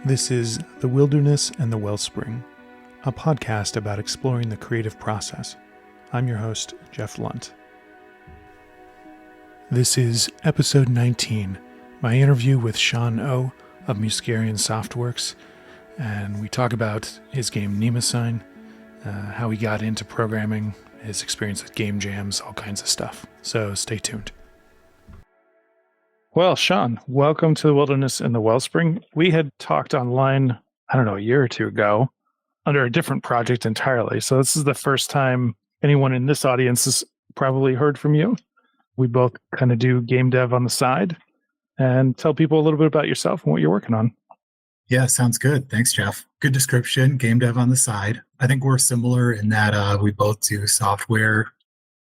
This is The Wilderness and the Wellspring, a podcast about exploring the creative process. I'm your host, Jeff Lunt. This is episode 19, my interview with Sean.O of Muscarian Softworks, and we talk about his game Mnemosyne, how he got into programming, his experience with game jams, all kinds of stuff. So stay tuned. Well, Sean, welcome to The Wilderness and the Wellspring. We had talked online, a year or two ago, under a different project entirely. So this is the first time anyone in this audience has probably heard from you. We both kind of do game dev on the side. And tell people a little bit about yourself and what you're working on. Yeah, sounds good. Thanks, Jeff. Good description, game dev on the side. I think we're similar in that we both do software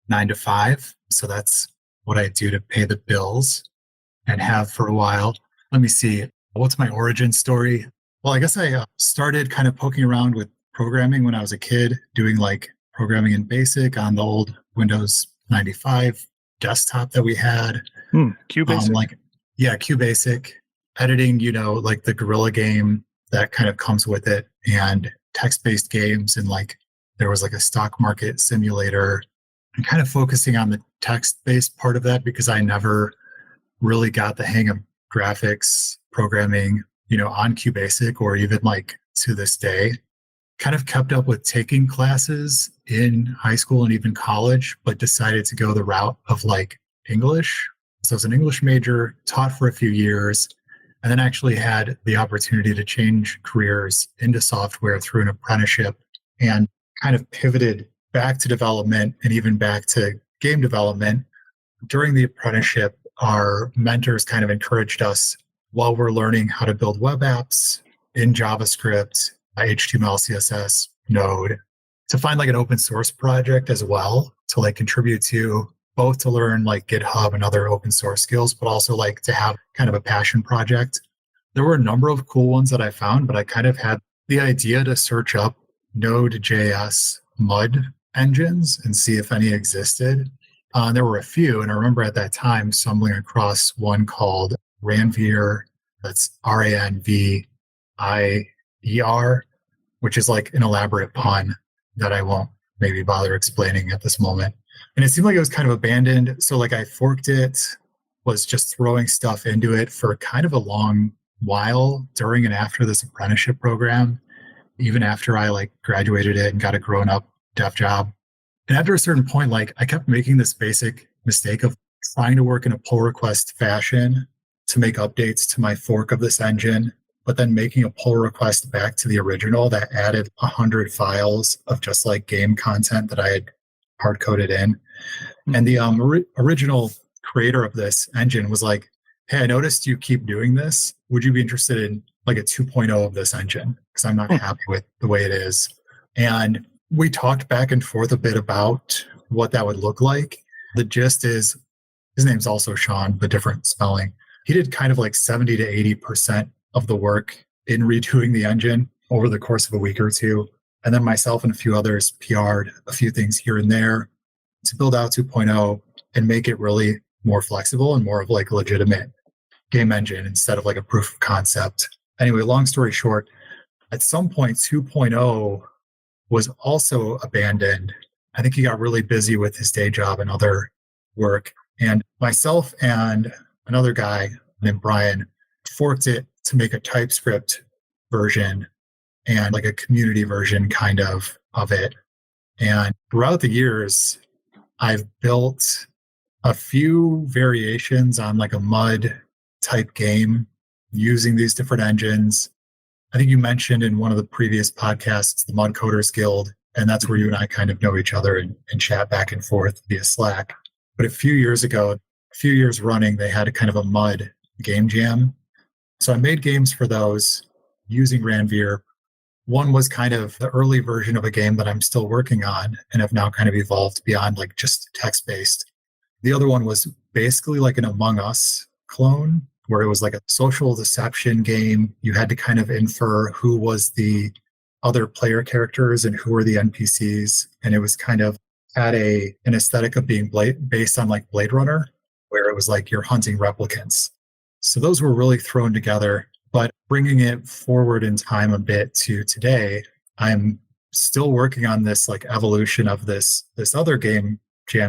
9 to 5. So that's what I do to pay the bills. And have for a while. Let me see. What's my origin story? Well, I guess I started kind of poking around with programming when I was a kid, doing like programming in BASIC on the old Windows 95 desktop that we had. QBasic? QBasic. Editing, like the Gorilla game that kind of comes with it, and text-based games, and like there was like a stock market simulator. And kind of focusing on the text-based part of that because I never really got the hang of graphics programming, on QBasic, or even like to this day. Kind of kept up with taking classes in high school and even college, but decided to go the route of like English. So I was an English major, taught for a few years, and then actually had the opportunity to change careers into software through an apprenticeship, and kind of pivoted back to development and even back to game development. During the apprenticeship, our mentors kind of encouraged us while we're learning how to build web apps in JavaScript, HTML, CSS, Node, to find like an open source project as well to like contribute to, both to learn like GitHub and other open source skills, but also like to have kind of a passion project. There were a number of cool ones that I found, but I kind of had the idea to search up Node.js MUD engines and see if any existed. There were a few, and I remember at that time stumbling across one called Ranvier, that's Ranvier, which is like an elaborate pun that I won't maybe bother explaining at this moment. And it seemed like it was kind of abandoned, so like I forked it, was just throwing stuff into it for kind of a long while during and after this apprenticeship program, even after I like graduated it and got a grown-up dev job. And after a certain point, like I kept making this basic mistake of trying to work in a pull request fashion to make updates to my fork of this engine, but then making a pull request back to the original that added 100 files of just like game content that I had hard coded in. And the original creator of this engine was like, hey, I noticed you keep doing this. Would you be interested in like a 2.0 of this engine? Because I'm not happy with the way it is. And we talked back and forth a bit about what that would look like. The gist is, his name's also Sean, but different spelling. He did kind of like 70 to 80% of the work in redoing the engine over the course of a week or two. And then myself and a few others PR'd a few things here and there to build out 2.0 and make it really more flexible and more of like a legitimate game engine instead of like a proof of concept. Anyway, long story short, at some point 2.0 was also abandoned. I think he got really busy with his day job and other work. And myself and another guy named Brian forked it to make a TypeScript version and like a community version kind of it. And throughout the years, I've built a few variations on like a MUD type game using these different engines. I think you mentioned in one of the previous podcasts, the Mud Coders Guild, and that's where you and I kind of know each other and chat back and forth via Slack. But a few years running, they had a kind of a MUD game jam. So I made games for those using Ranvier. One was kind of the early version of a game that I'm still working on and have now kind of evolved beyond like just text-based. The other one was basically like an Among Us clone, where it was like a social deception game. You had to kind of infer who was the other player characters and who were the NPCs. And it was kind of had an aesthetic of being based on like Blade Runner, where it was like you're hunting replicants. So those were really thrown together But bringing it forward in time a bit to today, I'm still working on this like evolution of this other jam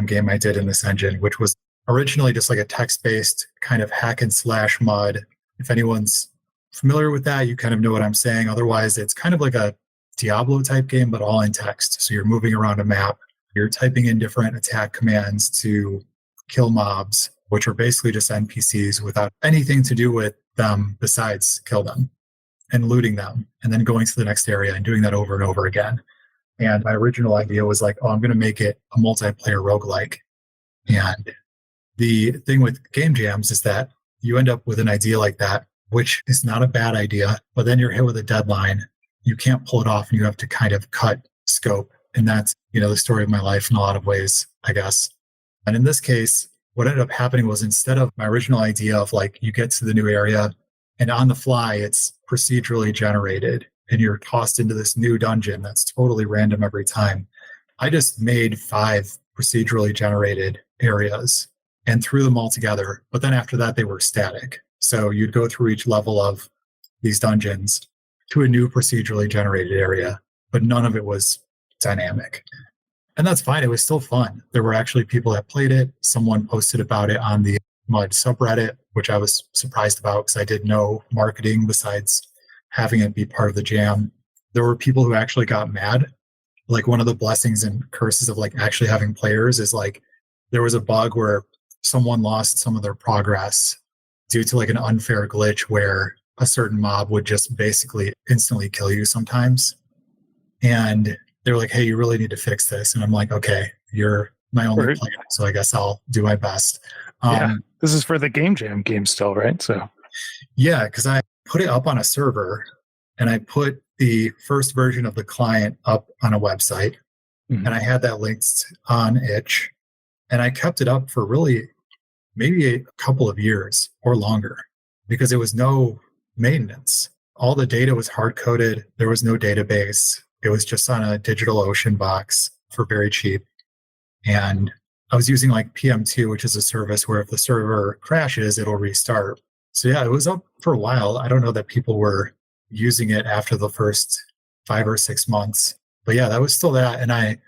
game I did in this engine, which was originally just like a text-based kind of hack and slash mud. If anyone's familiar with that, you kind of know what I'm saying. Otherwise, it's kind of like a Diablo type game, but all in text. So you're moving around a map, you're typing in different attack commands to kill mobs, which are basically just NPCs without anything to do with them besides kill them and looting them, and then going to the next area and doing that over and over again. And my original idea was like, oh, I'm going to make it a multiplayer roguelike. And the thing with game jams is that you end up with an idea like that, which is not a bad idea, but then you're hit with a deadline. You can't pull it off and you have to kind of cut scope. And that's, the story of my life in a lot of ways, I guess. And in this case, what ended up happening was instead of my original idea of like, you get to the new area and on the fly, it's procedurally generated and you're tossed into this new dungeon that's totally random every time. I just made 5 procedurally generated areas and threw them all together. But then after that, they were static. So you'd go through each level of these dungeons to a new procedurally generated area, but none of it was dynamic. And that's fine. It was still fun. There were actually people that played it. Someone posted about it on the Mud subreddit, which I was surprised about because I did no marketing besides having it be part of the jam. There were people who actually got mad. Like one of the blessings and curses of like actually having players is like there was a bug where someone lost some of their progress due to like an unfair glitch where a certain mob would just basically instantly kill you sometimes. And they were like, hey, you really need to fix this. And I'm like, okay, you're my only player, so I guess I'll do my best. This is for the Game Jam game still, right? So yeah, because I put it up on a server and I put the first version of the client up on a website and I had that linked on itch and I kept it up for really maybe a couple of years or longer because it was no maintenance. All the data was hard-coded. There was no database. It was just on a DigitalOcean box for very cheap. And I was using like PM2, which is a service where if the server crashes, it'll restart. So yeah, it was up for a while. I don't know that people were using it after the first 5 or 6 months. But yeah, that was still that. And I,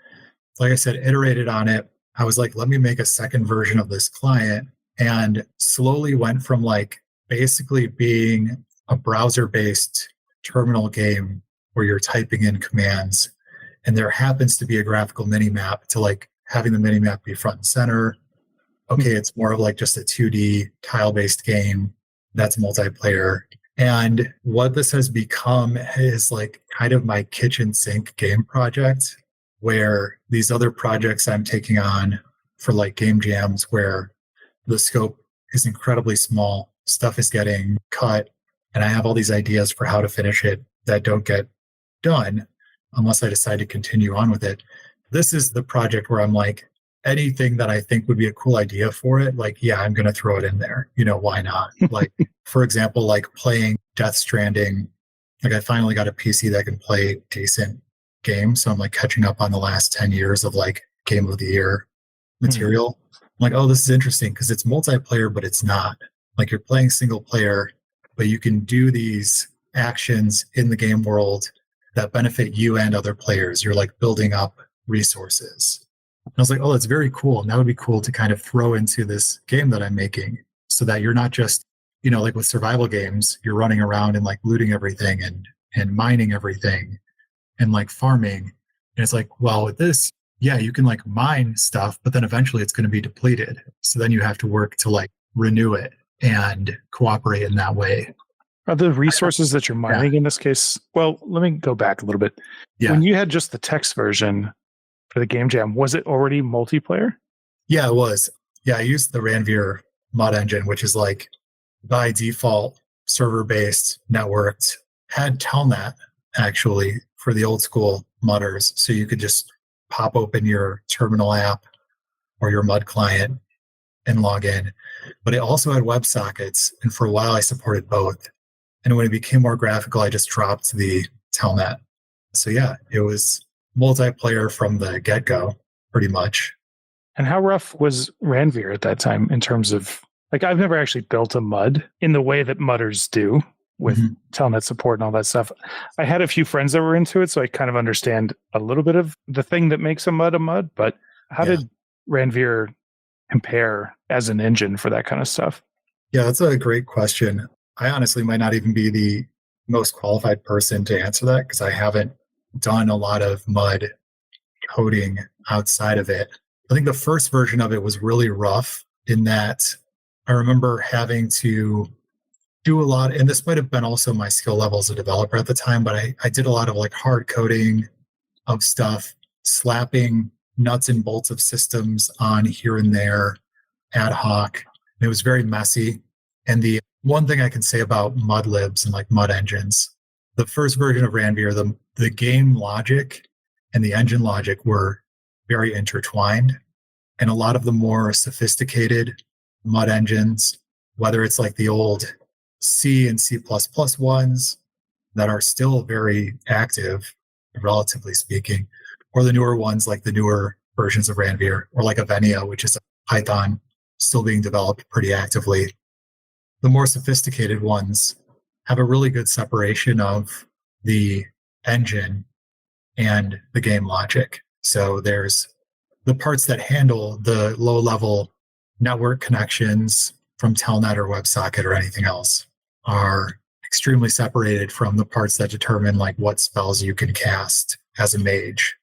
like I said, iterated on it. I was like, let me make a second version of this client and slowly went from like basically being a browser-based terminal game where you're typing in commands and there happens to be a graphical mini-map to like having the mini-map be front and center. Okay, it's more of like just a 2D tile-based game that's multiplayer. And what this has become is like kind of my kitchen sink game project where these other projects I'm taking on for like game jams where the scope is incredibly small, stuff is getting cut, and I have all these ideas for how to finish it that don't get done unless I decide to continue on with it. This is the project where I'm like, anything that I think would be a cool idea for it, like, yeah, I'm going to throw it in there. Why not? Like, for example, like playing Death Stranding. Like I finally got a PC that can play decent games. So I'm like catching up on the last 10 years of like Game of the Year material. I'm like, oh, this is interesting because it's multiplayer, but it's not. Like you're playing single player, but you can do these actions in the game world that benefit you and other players. You're like building up resources. And I was like, oh, that's very cool. And that would be cool to kind of throw into this game that I'm making so that you're not just, like with survival games, you're running around and like looting everything and mining everything and like farming. And it's like, well, with this, yeah, you can like mine stuff, but then eventually it's going to be depleted. So then you have to work to like renew it and cooperate in that way. Are the resources that you're mining in this case? Well, let me go back a little bit. Yeah. When you had just the text version for the game jam, was it already multiplayer? Yeah, it was. Yeah, I used the Ranvier mod engine, which is like by default server-based, networked, had Telnet actually for the old school mudders. So you could just pop open your terminal app or your MUD client and log in. But it also had WebSockets. And for a while, I supported both. And when it became more graphical, I just dropped the Telnet. So yeah, it was multiplayer from the get-go, pretty much. And how rough was Ranvier at that time in terms of, like, I've never actually built a MUD in the way that mudders do. with Mhm. telnet support and all that stuff. I had a few friends that were into it, so I kind of understand a little bit of the thing that makes a mud, but how Yeah. did Ranvier compare as an engine for that kind of stuff? Yeah, that's a great question. I honestly might not even be the most qualified person to answer that because I haven't done a lot of mud coding outside of it. I think the first version of it was really rough in that I remember having to do a lot, and this might have been also my skill level as a developer at the time, but I did a lot of like hard coding of stuff, slapping nuts and bolts of systems on here and there ad hoc. It was very messy. And the one thing I can say about mud libs and like mud engines, the first version of Ranvier, the game logic and the engine logic were very intertwined. And a lot of the more sophisticated mud engines, whether it's like the old C and C++ ones that are still very active, relatively speaking, or the newer ones like the newer versions of Ranvier, or like Avenia, which is a Python still being developed pretty actively. The more sophisticated ones have a really good separation of the engine and the game logic. So there's the parts that handle the low level network connections from Telnet or WebSocket or anything else are extremely separated from the parts that determine like what spells you can cast as a mage.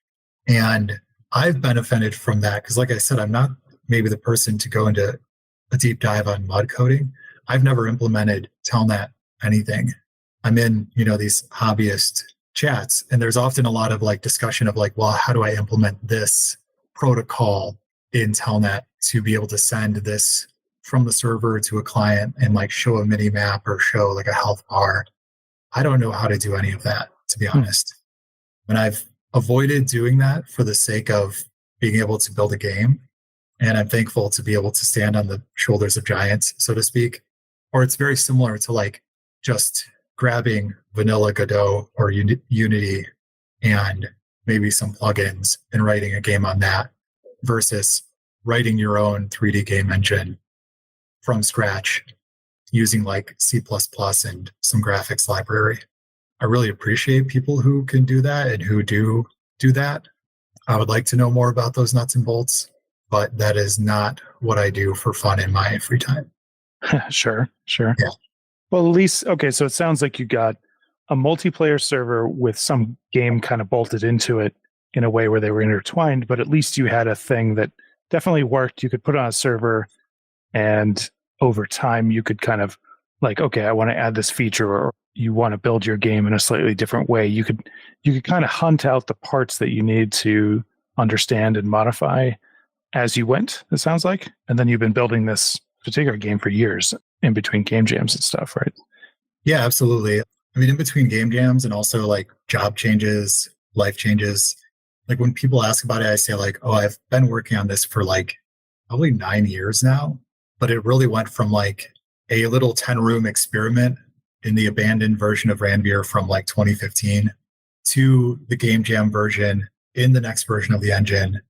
And I've benefited from that because, like I said, I'm not maybe the person to go into a deep dive on mud coding. I've never implemented Telnet anything. I'm in, these hobbyist chats, and there's often a lot of like discussion of like, well, how do I implement this protocol in Telnet to be able to send this from the server to a client and like show a mini map or show like a health bar. I don't know how to do any of that, to be honest. And I've avoided doing that for the sake of being able to build a game. And I'm thankful to be able to stand on the shoulders of giants, so to speak. Or it's very similar to like just grabbing vanilla Godot or Unity and maybe some plugins and writing a game on that versus writing your own 3D game engine from scratch using like C++ and some graphics library. I really appreciate people who can do that and who do that. I would like to know more about those nuts and bolts, but that is not what I do for fun in my free time. Sure. Yeah. Well, at least, okay, so it sounds like you got a multiplayer server with some game kind of bolted into it in a way where they were intertwined, but at least you had a thing that definitely worked. You could put on a server, and over time you could kind of like, okay, I want to add this feature, or you want to build your game in a slightly different way. You could kind of hunt out the parts that you need to understand and modify as you went, it sounds like. And then you've been building this particular game for years in between game jams and stuff, right? Yeah, absolutely. I mean, in between game jams and also like job changes, life changes, like when people ask about it, I say like, oh, I've been working on this for like probably 9 years now, but it really went from like a little 10-room experiment in the abandoned version of Ranvier from like 2015 to the game jam version in the next version of the engine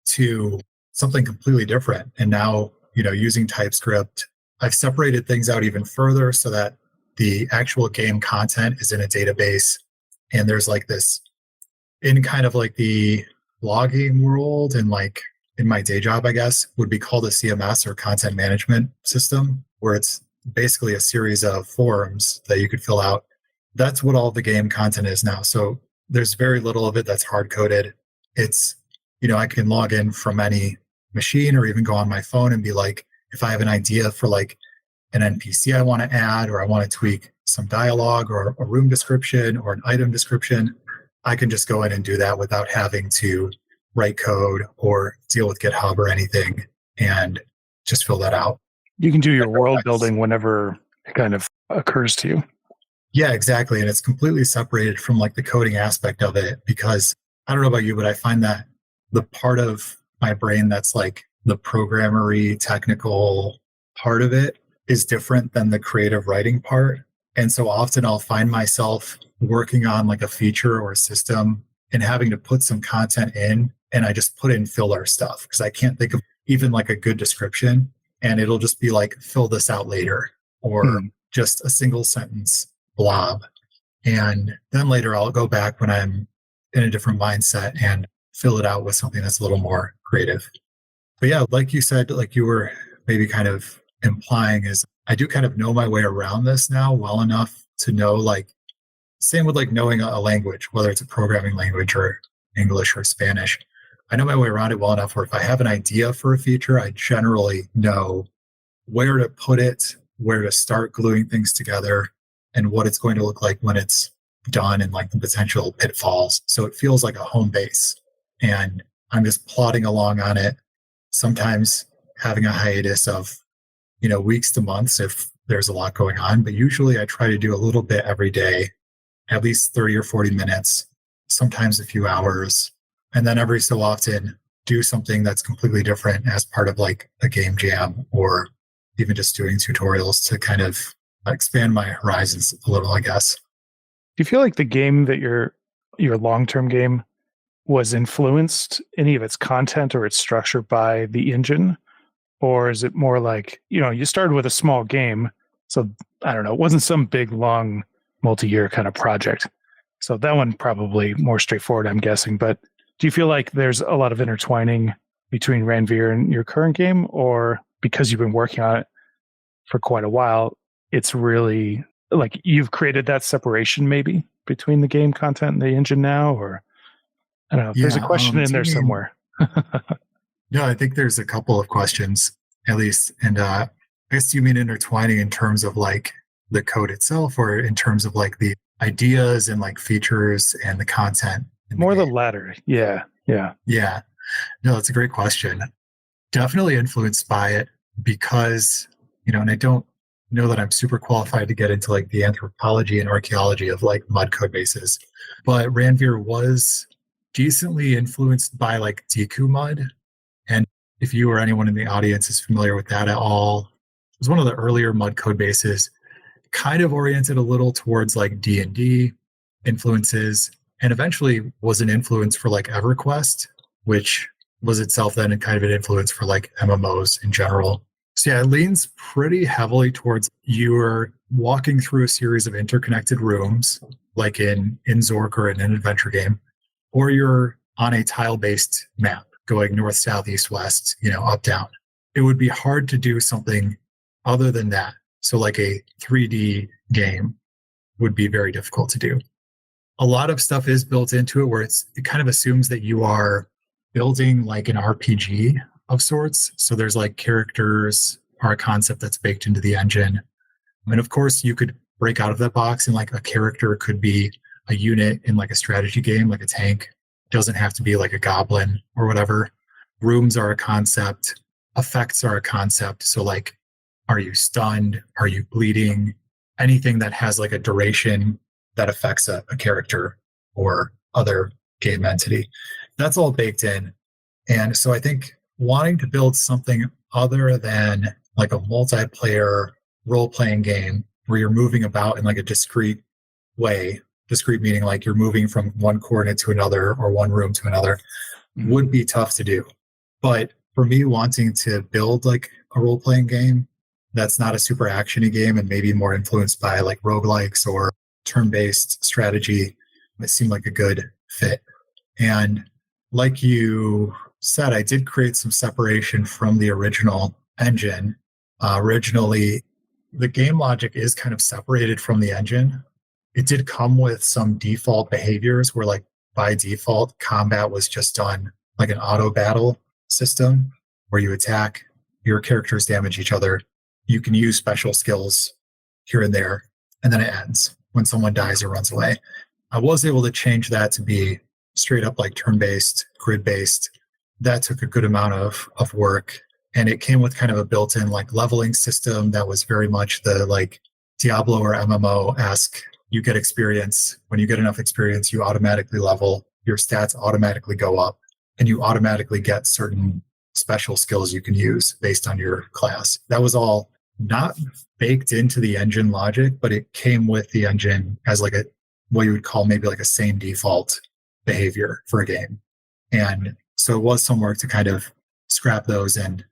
to something completely different. And now, using TypeScript, I've separated things out even further so that the actual game content is in a database. And there's like this in kind of like the blogging world and like in my day job, I guess, would be called a CMS or content management system, where it's basically a series of forms that you could fill out. That's what all the game content is now. So there's very little of it that's hard coded. It's, I can log in from any machine or even go on my phone and be like, if I have an idea for like an NPC I want to add, or I want to tweak some dialogue or a room description or an item description, I can just go in and do that without having to write code or deal with GitHub or anything and just fill that out. You can do your world building whenever it kind of occurs to you. Yeah, exactly. And it's completely separated from like the coding aspect of it, because I don't know about you, but I find that the part of my brain that's like the programmery technical part of it is different than the creative writing part. And so often I'll find myself working on like a feature or a system and having to put some content in, and I just put in filler stuff because I can't think of even like a good description, and it'll just be like, fill this out later, or just a single sentence blob. And then later I'll go back when I'm in a different mindset and fill it out with something that's a little more creative. But yeah, like you said, like you were maybe kind of implying, is I do kind of know my way around this now well enough to know, like, same with like knowing a language, whether it's a programming language or English or Spanish. I know my way around it well enough where if I have an idea for a feature, I generally know where to put it, where to start gluing things together, and what it's going to look like when it's done, and like the potential pitfalls. So it feels like a home base. And I'm just plodding along on it, sometimes having a hiatus of, weeks to months if there's a lot going on. But usually I try to do a little bit every day, at least 30 or 40 minutes, sometimes a few hours. And then every so often do something that's completely different as part of like a game jam, or even just doing tutorials to kind of expand my horizons a little, I guess. Do you feel like the game that your long-term game was influenced, any of its content or its structure, by the engine? Or is it more like, you started with a small game, so I don't know, it wasn't some big, long, multi-year kind of project. So that one probably more straightforward, I'm guessing. But do you feel like there's a lot of intertwining between Ranveer and your current game? Or because you've been working on it for quite a while, it's really like you've created that separation maybe between the game content and the engine now? Or I don't know. There's a question in there somewhere. No, I think there's a couple of questions at least. And I guess you mean intertwining in terms of like the code itself, or in terms of like the ideas and like features and the content? More the latter. Yeah. No, that's a great question. Definitely influenced by it because, and I don't know that I'm super qualified to get into like the anthropology and archaeology of like mud code bases, but Ranveer was decently influenced by like Deku mud. And if you or anyone in the audience is familiar with that at all, it was one of the earlier mud code bases, kind of oriented a little towards like D&D influences, and eventually was an influence for like EverQuest, which was itself then kind of an influence for like MMOs in general. So yeah, it leans pretty heavily towards you're walking through a series of interconnected rooms, like in Zork or in an adventure game, or you're on a tile-based map going north, south, east, west, up, down. It would be hard to do something other than that. So like a 3D game would be very difficult to do. A lot of stuff is built into it where it kind of assumes that you are building like an RPG of sorts. So there's like characters are a concept that's baked into the engine. And of course you could break out of that box, and like a character could be a unit in like a strategy game, like a tank. It doesn't have to be like a goblin or whatever. Rooms are a concept. Effects are a concept. So like, are you stunned? Are you bleeding? Anything that has like a duration that affects a character or other game entity. That's all baked in. And so I think wanting to build something other than like a multiplayer role-playing game where you're moving about in like a discrete way, discrete meaning like you're moving from one coordinate to another or one room to another, would be tough to do. But for me, wanting to build like a role-playing game that's not a super action-y game and maybe more influenced by like roguelikes or turn-based strategy, it seemed like a good fit. And like you said, I did create some separation from the original engine. Originally, the game logic is kind of separated from the engine. It did come with some default behaviors where like by default, combat was just done like an auto battle system where you attack, your characters damage each other. You can use special skills here and there, and then it ends when someone dies or runs away. I was able to change that to be straight up like turn-based, grid-based. That took a good amount of work. And it came with kind of a built-in like leveling system that was very much the like Diablo or MMO-esque. You get experience. When you get enough experience, you automatically level. Your stats automatically go up, and you automatically get certain special skills you can use based on your class. That was all not baked into the engine logic, but it came with the engine as like a what you would call maybe like a same default behavior for a game. And so it was some work to kind of scrap those and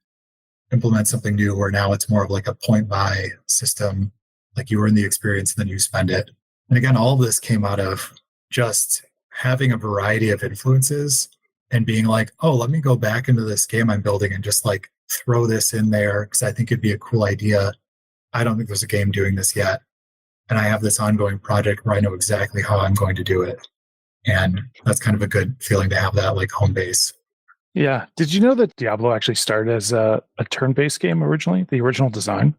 implement something new where now it's more of like a point buy system. Like you earn the experience and then you spend it. And again, all of this came out of just having a variety of influences and being like, oh, let me go back into this game I'm building and just like throw this in there because I think it'd be a cool idea. I don't think there's a game doing this yet. And I have this ongoing project where I know exactly how I'm going to do it. And that's kind of a good feeling to have that like home base. Yeah. Did you know that Diablo actually started as a turn-based game originally, the original design?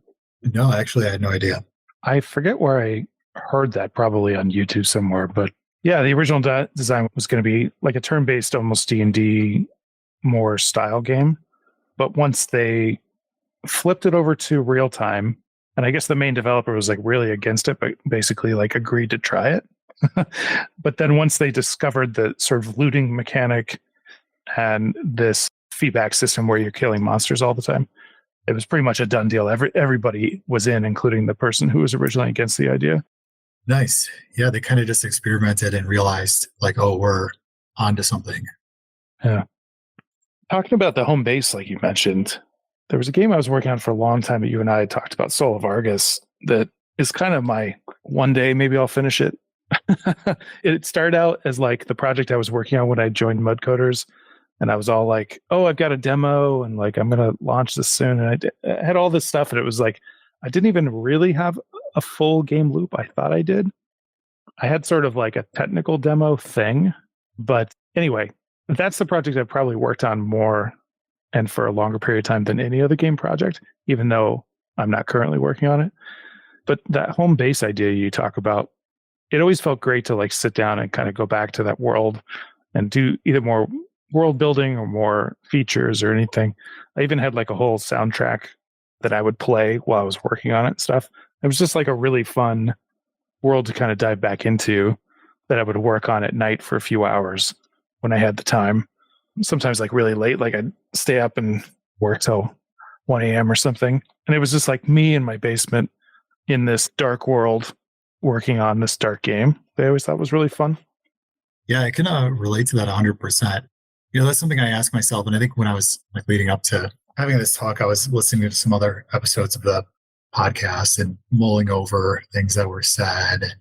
No, actually, I had no idea. I forget where I heard that, probably on YouTube somewhere. But yeah, the original design was going to be like a turn-based, almost D&D more style game. But once they flipped it over to real time, and I guess the main developer was like really against it, but basically like agreed to try it. But then once they discovered the sort of looting mechanic and this feedback system where you're killing monsters all the time, it was pretty much a done deal. Everybody was in, including the person who was originally against the idea. Nice. Yeah, they kind of just experimented and realized like, oh, we're onto something. Yeah. Talking about the home base, like you mentioned, there was a game I was working on for a long time that you and I had talked about, Soul of Argus, that is kind of my one day, maybe I'll finish it. It started out as like the project I was working on when I joined Mud Coders. And I was all like, oh, I've got a demo and like, I'm going to launch this soon. And I had all this stuff. And it was like, I didn't even really have a full game loop. I thought I did. I had sort of like a technical demo thing. But anyway, that's the project I've probably worked on more and for a longer period of time than any other game project, even though I'm not currently working on it. But that home base idea you talk about, it always felt great to like sit down and kind of go back to that world and do either more world building or more features or anything. I even had like a whole soundtrack that I would play while I was working on it and stuff. It was just like a really fun world to kind of dive back into that I would work on at night for a few hours when I had the time. Sometimes like really late, like I'd stay up and work till 1 a.m. or something. And it was just like me in my basement in this dark world working on this dark game. I always thought was really fun. Yeah, I can relate to that 100%. You know, that's something I ask myself. And I think when I was like leading up to having this talk, I was listening to some other episodes of the podcast and mulling over things that were said. And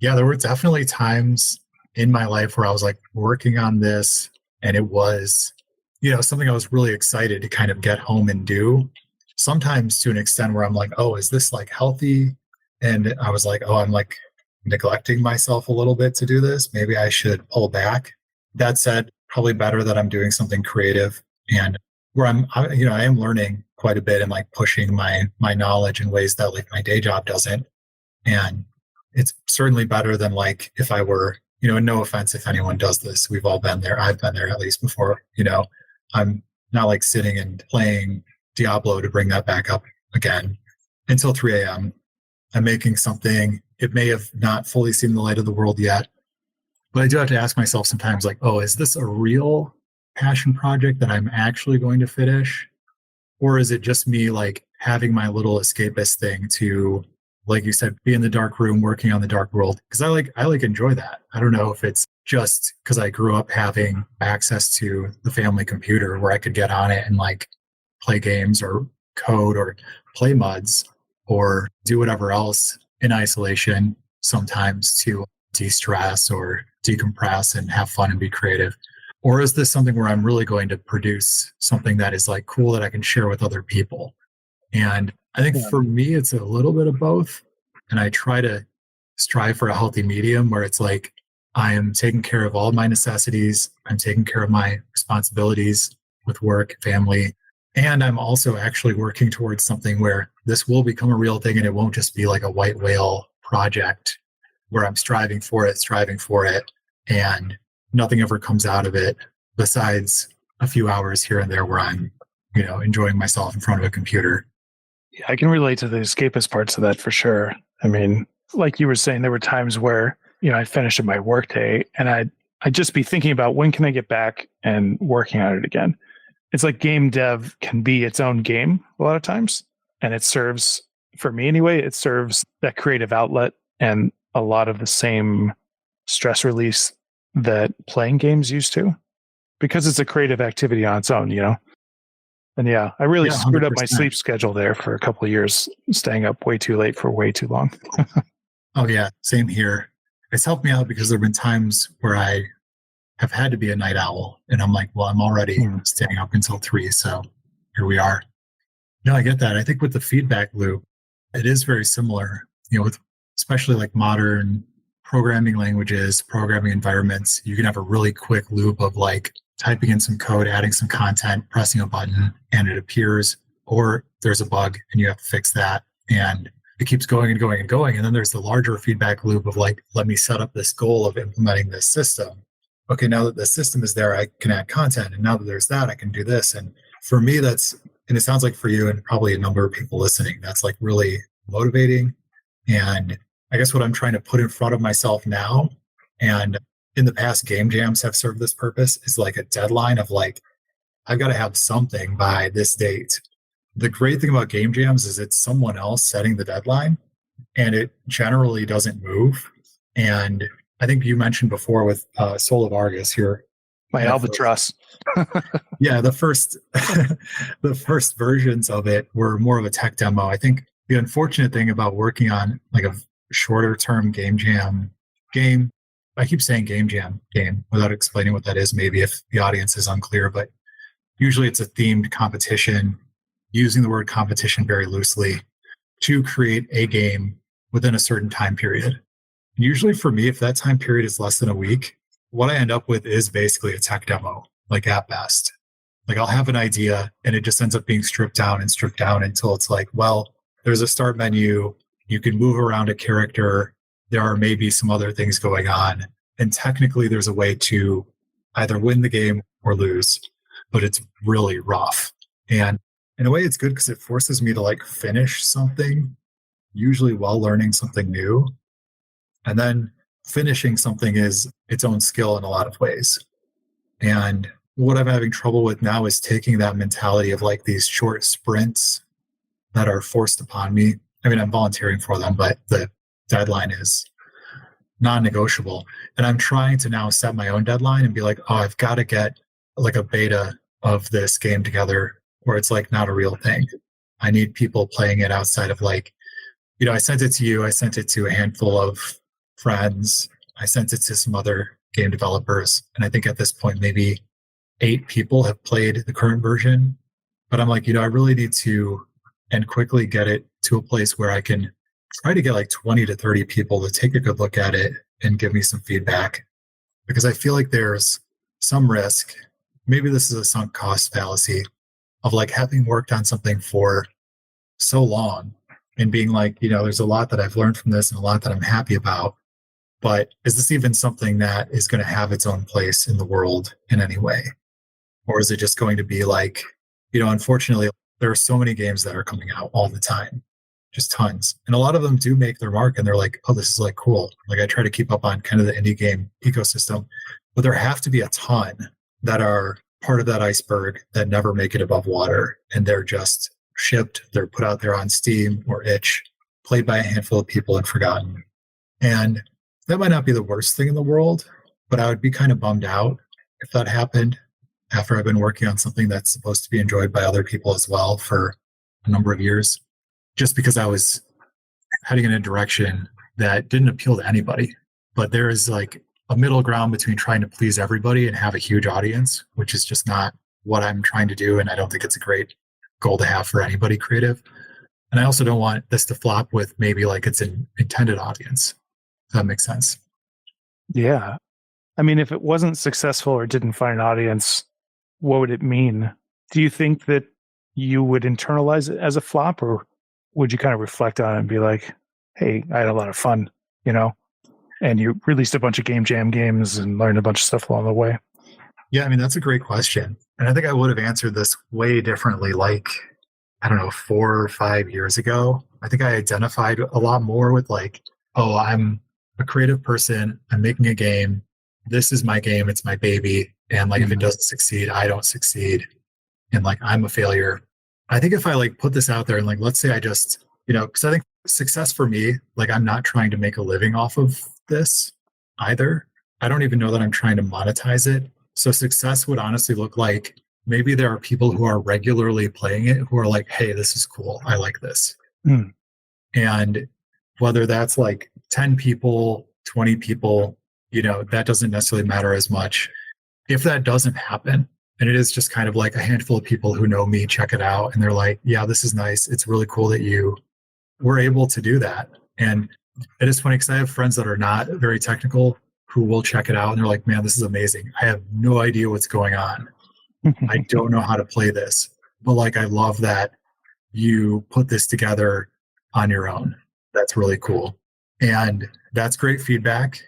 yeah, there were definitely times in my life where I was like working on this and it was, you know, something I was really excited to kind of get home and do. Sometimes to an extent where I'm like, oh, is this like healthy? And I was like, oh, I'm like neglecting myself a little bit to do this. Maybe I should pull back. That said, probably better that I'm doing something creative and where I am learning quite a bit and like pushing my knowledge in ways that like my day job doesn't. And it's certainly better than like if I were, you know, and no offense if anyone does this, we've all been there. I've been there at least before, you know, I'm not like sitting and playing Diablo to bring that back up again until 3 a.m. I'm making something. It may have not fully seen the light of the world yet, but I do have to ask myself sometimes like, oh, is this a real passion project that I'm actually going to finish? Or is it just me like having my little escapist thing to, like you said, be in the dark room working on the dark world? Because I like enjoy that. I don't know if it's just because I grew up having access to the family computer where I could get on it and like play games or code or play muds or do whatever else in isolation sometimes to de-stress or decompress and have fun and be creative. Or is this something where I'm really going to produce something that is like cool that I can share with other people? And I think for me, it's a little bit of both. And I try to strive for a healthy medium where it's like, I am taking care of all my necessities. I'm taking care of my responsibilities with work, family. And I'm also actually working towards something where this will become a real thing and it won't just be like a white whale project where I'm striving for it, and nothing ever comes out of it besides a few hours here and there where I'm, you know, enjoying myself in front of a computer. Yeah, I can relate to the escapist parts of that for sure. I mean, like you were saying, there were times where, you know, I'd finish my workday and I'd just be thinking about when can I get back and working on it again. It's like game dev can be its own game a lot of times. And it serves, for me anyway, it serves that creative outlet and a lot of the same stress release that playing games used to, because it's a creative activity on its own, you know? And yeah, I really screwed up my sleep schedule there for a couple of years, staying up way too late for way too long. Oh yeah, same here. It's helped me out because there have been times where I have had to be a night owl, and I'm like, well, I'm already staying up until 3, so here we are. No, I get that. I think with the feedback loop, it is very similar. With especially like modern programming languages, programming environments, you can have a really quick loop of like typing in some code, adding some content, pressing a button, and it appears, or there's a bug and you have to fix that. And it keeps going and going and going. And then there's the larger feedback loop of like, let me set up this goal of implementing this system. Okay, now that the system is there, I can add content. And now that there's that, I can do this. And for me, and it sounds like for you and probably a number of people listening, that's like really motivating. And I guess what I'm trying to put in front of myself now, and in the past, game jams have served this purpose, is like a deadline of like, I've got to have something by this date. The great thing about game jams is it's someone else setting the deadline, and it generally doesn't move. And I think you mentioned before with Soul of Argus here. My albatross. Yeah, the first the first versions of it were more of a tech demo. I think the unfortunate thing about working on like a shorter term game jam game, I keep saying game jam game without explaining what that is, maybe if the audience is unclear, but usually it's a themed competition, using the word competition very loosely, to create a game within a certain time period. Usually for me, if that time period is less than a week, what I end up with is basically a tech demo, like at best. Like I'll have an idea and it just ends up being stripped down until it's like, well, there's a start menu. You can move around a character. There are maybe some other things going on. And technically there's a way to either win the game or lose, but it's really rough. And in a way it's good because it forces me to like finish something, usually while learning something new. And then finishing something is its own skill in a lot of ways. And what I'm having trouble with now is taking that mentality of like these short sprints that are forced upon me. I mean, I'm volunteering for them, but the deadline is non-negotiable. And I'm trying to now set my own deadline and be like, oh, I've got to get like a beta of this game together where it's like not a real thing. I need people playing it outside of like, I sent it to you. I sent it to a handful of friends. I sent it to some other game developers. And I think at this point, maybe 8 people have played the current version. But I'm like, I really need to and quickly get it to a place where I can try to get like 20 to 30 people to take a good look at it and give me some feedback. Because I feel like there's some risk, maybe this is a sunk cost fallacy, of like having worked on something for so long and being like, there's a lot that I've learned from this and a lot that I'm happy about. But is this even something that is going to have its own place in the world in any way? Or is it just going to be like, unfortunately, there are so many games that are coming out all the time, just tons. And a lot of them do make their mark and they're like, oh, this is like cool. Like I try to keep up on kind of the indie game ecosystem, but there have to be a ton that are part of that iceberg that never make it above water. And they're just shipped, they're put out there on Steam or itch, played by a handful of people and forgotten. And that might not be the worst thing in the world, but I would be kind of bummed out if that happened after I've been working on something that's supposed to be enjoyed by other people as well for a number of years, just because I was heading in a direction that didn't appeal to anybody. But there is like a middle ground between trying to please everybody and have a huge audience, which is just not what I'm trying to do. And I don't think it's a great goal to have for anybody creative. And I also don't want this to flop with maybe like it's an intended audience. If that makes sense. Yeah. I mean, if it wasn't successful or didn't find an audience, what would it mean? Do you think that you would internalize it as a flop, or would you kind of reflect on it and be like, hey, I had a lot of fun, and you released a bunch of game jam games and learned a bunch of stuff along the way? Yeah, I mean, that's a great question. And I think I would have answered this way differently, like, 4 or 5 years ago. I think I identified a lot more with like, oh, I'm a creative person. I'm making a game. This is my game. It's my baby. And like, if it doesn't succeed, I don't succeed. And like, I'm a failure. I think if I like put this out there and like, let's say I just, because I think success for me, like I'm not trying to make a living off of this either. I don't even know that I'm trying to monetize it. So success would honestly look like maybe there are people who are regularly playing it who are like, hey, this is cool. I like this. And whether that's like 10 people, 20 people, that doesn't necessarily matter as much. If that doesn't happen, and it is just kind of like a handful of people who know me, check it out, and they're like, yeah, this is nice. It's really cool that you were able to do that. And it is funny because I have friends that are not very technical who will check it out and they're like, man, this is amazing. I have no idea what's going on. I don't know how to play this. But like, I love that you put this together on your own. That's really cool. And that's great feedback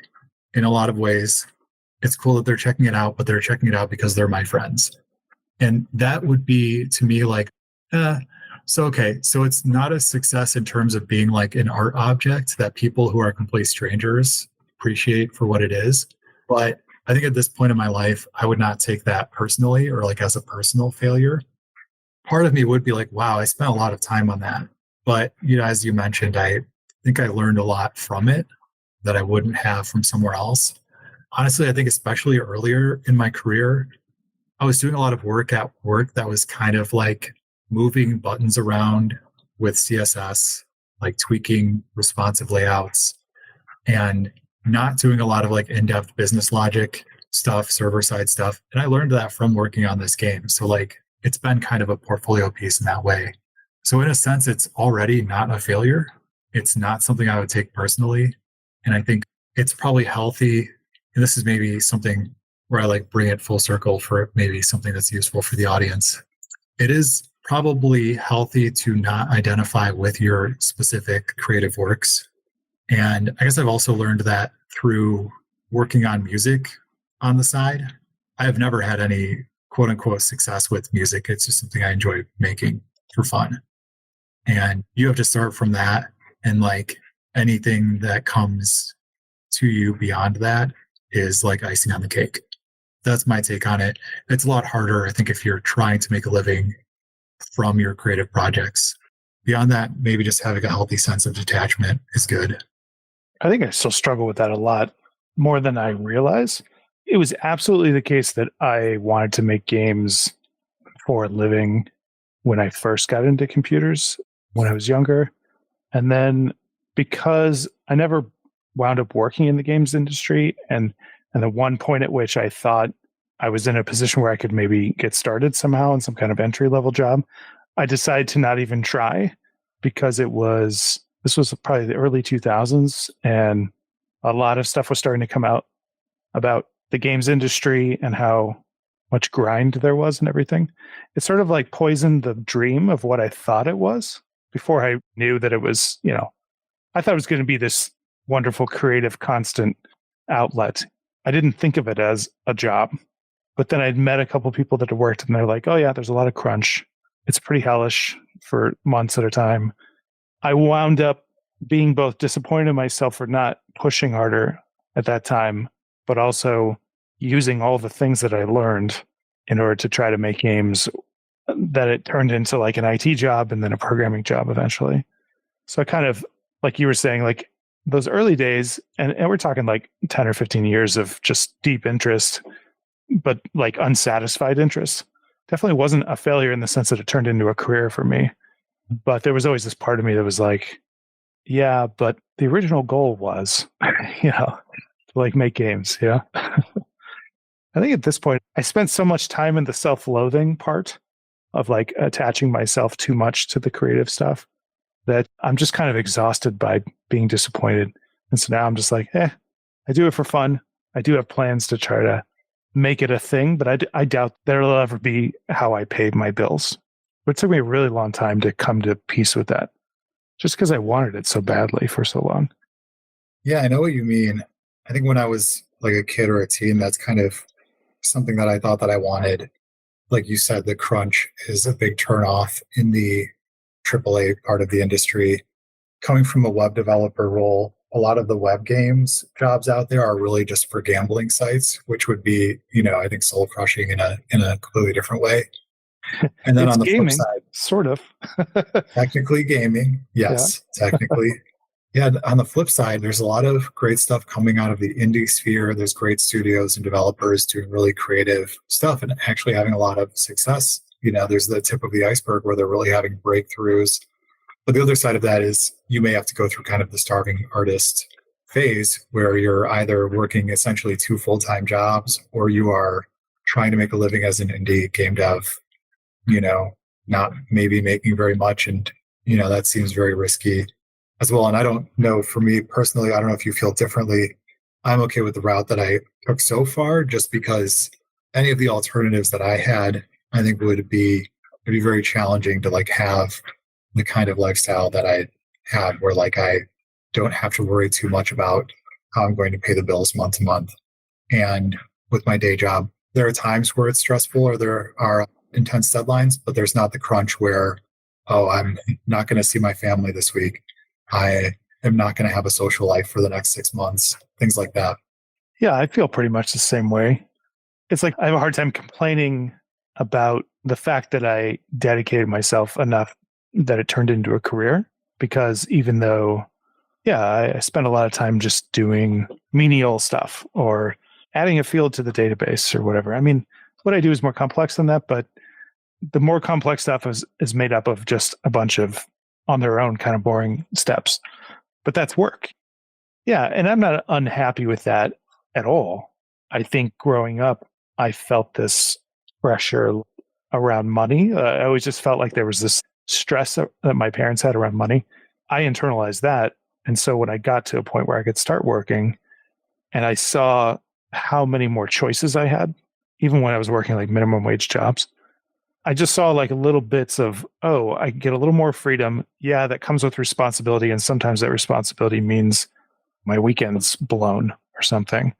in a lot of ways. It's cool that they're checking it out, but they're checking it out because they're my friends. And that would be to me like, so it's not a success in terms of being like an art object that people who are complete strangers appreciate for what it is. But I think at this point in my life, I would not take that personally or like as a personal failure. Part of me would be like, wow, I spent a lot of time on that. But, as you mentioned, I think I learned a lot from it that I wouldn't have from somewhere else. Honestly, I think especially earlier in my career, I was doing a lot of work at work that was kind of like moving buttons around with CSS, like tweaking responsive layouts, and not doing a lot of like in-depth business logic stuff, server-side stuff. And I learned that from working on this game. So like, it's been kind of a portfolio piece in that way. So in a sense, it's already not a failure. It's not something I would take personally. And I think it's probably healthy. And this is maybe something where I like bring it full circle for maybe something that's useful for the audience. It is probably healthy to not identify with your specific creative works. And I guess I've also learned that through working on music on the side. I have never had any quote unquote success with music. It's just something I enjoy making for fun. And you have to start from that. And like anything that comes to you beyond that is like icing on the cake. That's my take on it. It's a lot harder, I think, if you're trying to make a living from your creative projects. Beyond that, maybe just having a healthy sense of detachment is good. I think I still struggle with that a lot more than I realize. It was absolutely the case that I wanted to make games for a living when I first got into computers when I was younger. And then because I never wound up working in the games industry, and the one point at which I thought I was in a position where I could maybe get started somehow in some kind of entry-level job, I decided to not even try because this was probably the early 2000s, and a lot of stuff was starting to come out about the games industry and how much grind there was and everything. It sort of like poisoned the dream of what I thought it was before I knew that it was, I thought it was going to be this wonderful, creative, constant outlet. I didn't think of it as a job. But then I'd met a couple people that had worked and they're like, oh yeah, there's a lot of crunch. It's pretty hellish for months at a time. I wound up being both disappointed in myself for not pushing harder at that time, but also using all the things that I learned in order to try to make games that it turned into like an IT job and then a programming job eventually. So I kind of, like you were saying, like those early days, and we're talking like 10 or 15 years of just deep interest, but like unsatisfied interest. Definitely wasn't a failure in the sense that it turned into a career for me. But there was always this part of me that was like, yeah, but the original goal was, to like make games. Yeah. I think at this point, I spent so much time in the self-loathing part of like attaching myself too much to the creative stuff that I'm just kind of exhausted by being disappointed. And so now I'm just like, I do it for fun. I do have plans to try to make it a thing, but I doubt that it'll ever be how I pay my bills. But it took me a really long time to come to peace with that, just because I wanted it so badly for so long. Yeah, I know what you mean. I think when I was like a kid or a teen, that's kind of something that I thought that I wanted. Like you said, the crunch is a big turnoff in the AAA part of the industry. Coming from a web developer role, a lot of the web games jobs out there are really just for gambling sites, which would be, I think soul crushing in a completely different way. And then on the gaming, flip side, sort of. technically gaming, yes, yeah. Technically. Yeah, on the flip side, there's a lot of great stuff coming out of the indie sphere. There's great studios and developers doing really creative stuff and actually having a lot of success. There's the tip of the iceberg where they're really having breakthroughs. But the other side of that is you may have to go through kind of the starving artist phase where you're either working essentially two full-time jobs or you are trying to make a living as an indie game dev, you know, not maybe making very much. And, you know, that seems very risky as well. And I don't know, for me personally, I don't know if you feel differently. I'm okay with the route that I took so far, just because any of the alternatives that I had, I think would be very challenging to like have the kind of lifestyle that I have, where like I don't have to worry too much about how I'm going to pay the bills month to month. And with my day job, there are times where it's stressful or there are intense deadlines, but there's not the crunch where, oh, I'm not going to see my family this week. I am not going to have a social life for the next 6 months, things like that. Yeah, I feel pretty much the same way. It's like I have a hard time complaining about the fact that I dedicated myself enough that it turned into a career, because even though, yeah, I spent a lot of time just doing menial stuff or adding a field to the database or whatever. I mean, what I do is more complex than that, but the more complex stuff is made up of just a bunch of on their own kind of boring steps. But that's work. Yeah, and I'm not unhappy with that at all. I think growing up, I felt this pressure around money. I always just felt like there was this stress that my parents had around money. I internalized that. And so when I got to a point where I could start working and I saw how many more choices I had, even when I was working like minimum wage jobs, I just saw like little bits of, oh, I get a little more freedom. Yeah, that comes with responsibility. And sometimes that responsibility means my weekend's blown or something.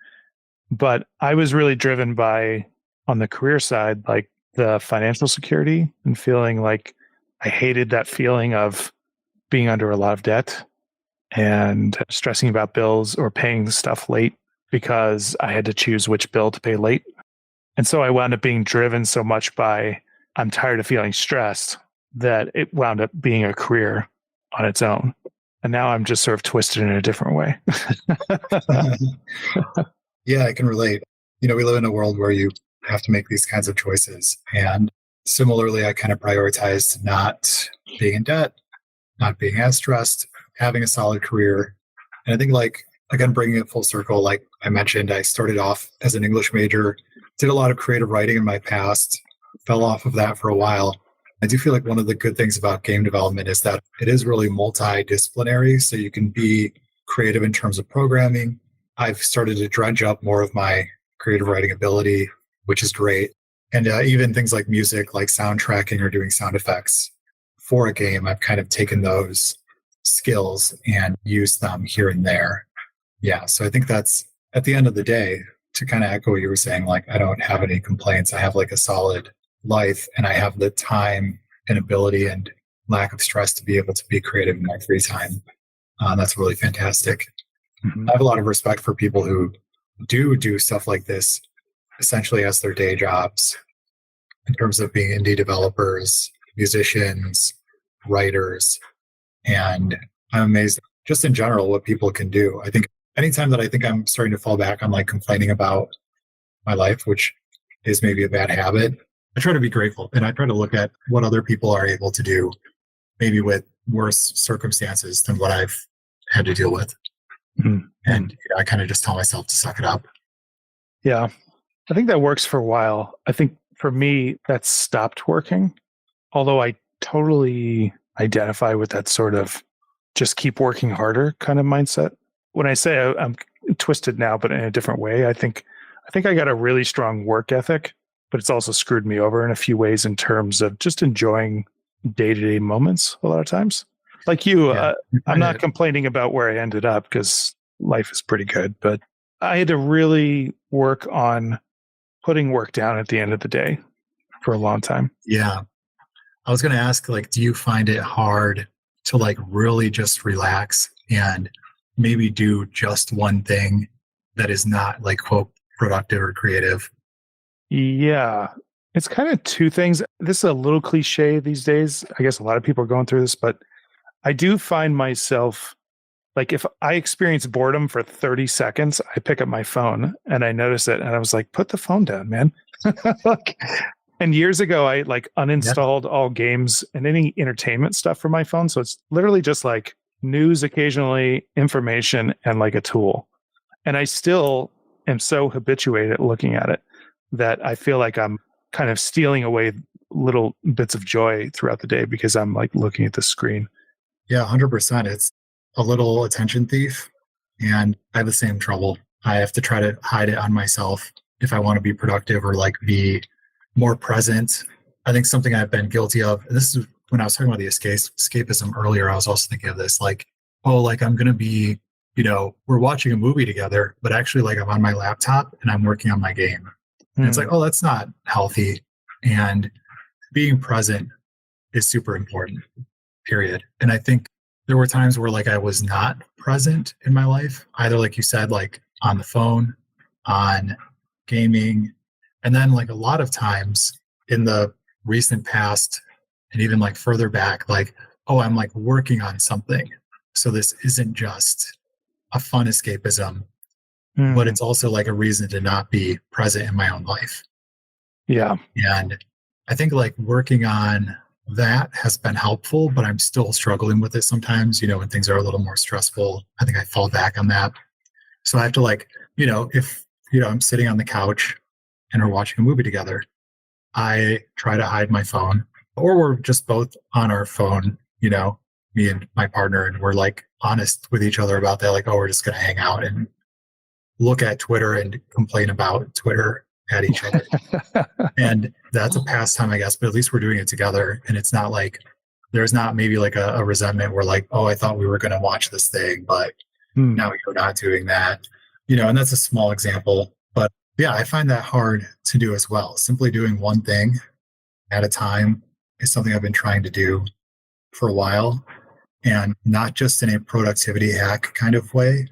But I was really driven by, on the career side, like the financial security and feeling like I hated that feeling of being under a lot of debt and stressing about bills or paying the stuff late because I had to choose which bill to pay late. And so I wound up being driven so much by, I'm tired of feeling stressed, that it wound up being a career on its own. And now I'm just sort of twisted in a different way. Yeah, I can relate. You know, we live in a world where you have to make these kinds of choices. And similarly, I kind of prioritized not being in debt, not being as stressed, having a solid career. And I think, like, again, bringing it full circle, like I mentioned, I started off as an English major, did a lot of creative writing in my past, fell off of that for a while. I do feel like one of the good things about game development is that it is really multidisciplinary. So you can be creative in terms of programming. I've started to dredge up more of my creative writing ability, which is great. And even things like music, like soundtracking or doing sound effects for a game, I've kind of taken those skills and used them here and there. Yeah, so I think that's, at the end of the day, to kind of echo what you were saying, like I don't have any complaints. I have like a solid life and I have the time and ability and lack of stress to be able to be creative in my free time. That's really fantastic. I have a lot of respect for people who do stuff like this essentially as their day jobs, in terms of being indie developers, musicians, writers. And I'm amazed just in general what people can do. I think anytime that I think I'm starting to fall back on like complaining about my life, which is maybe a bad habit, I try to be grateful and I try to look at what other people are able to do, maybe with worse circumstances than what I've had to deal with. Mm-hmm. And I kind of just tell myself to suck it up. Yeah, I think that works for a while. I think for me, that stopped working, although I totally identify with that sort of just keep working harder kind of mindset. When I say I'm twisted now, but in a different way, I think I got a really strong work ethic, but it's also screwed me over in a few ways in terms of just enjoying day-to-day moments a lot of times. Like you, yeah, I'm not complaining about where I ended up because life is pretty good, but I had to really work on putting work down at the end of the day for a long time. Yeah. I was going to ask, like, do you find it hard to like really just relax and maybe do just one thing that is not like quote productive or creative? Yeah, it's kind of two things. This is a little cliche these days. I guess a lot of people are going through this, but I do find myself, like if I experience boredom for 30 seconds, I pick up my phone and I notice it and I was like, put the phone down, man. Like, and years ago, I like uninstalled all games and any entertainment stuff from my phone. So it's literally just like news occasionally, information, and like a tool. And I still am so habituated at looking at it that I feel like I'm kind of stealing away little bits of joy throughout the day because I'm like looking at the screen. Yeah, 100%. It's a little attention thief. And I have the same trouble. I have to try to hide it on myself if I want to be productive or like be more present. I think something I've been guilty of, and this is when I was talking about the escapism earlier, I was also thinking of this, like, oh, like I'm going to be, we're watching a movie together, but actually like I'm on my laptop and I'm working on my game. And it's like, oh, that's not healthy. And being present is super important, period. And I think there were times where like I was not present in my life, either like you said, like on the phone, on gaming. And then like a lot of times in the recent past and even like further back, like, oh, I'm like working on something. So this isn't just a fun escapism, but it's also like a reason to not be present in my own life. Yeah. And I think like working on that has been helpful, but I'm still struggling with it sometimes, when things are a little more stressful. I think I fall back on that. So I have to like, if, I'm sitting on the couch and we're watching a movie together, I try to hide my phone, or we're just both on our phone, me and my partner, and we're like honest with each other about that. Like, oh, we're just going to hang out and look at Twitter and complain about Twitter at each other. And that's a pastime, I guess, but at least we're doing it together. And it's not like, there's not maybe like a resentment where like, oh, I thought we were going to watch this thing, but now you're not doing that, and that's a small example. But yeah, I find that hard to do as well. Simply doing one thing at a time is something I've been trying to do for a while, and not just in a productivity hack kind of way,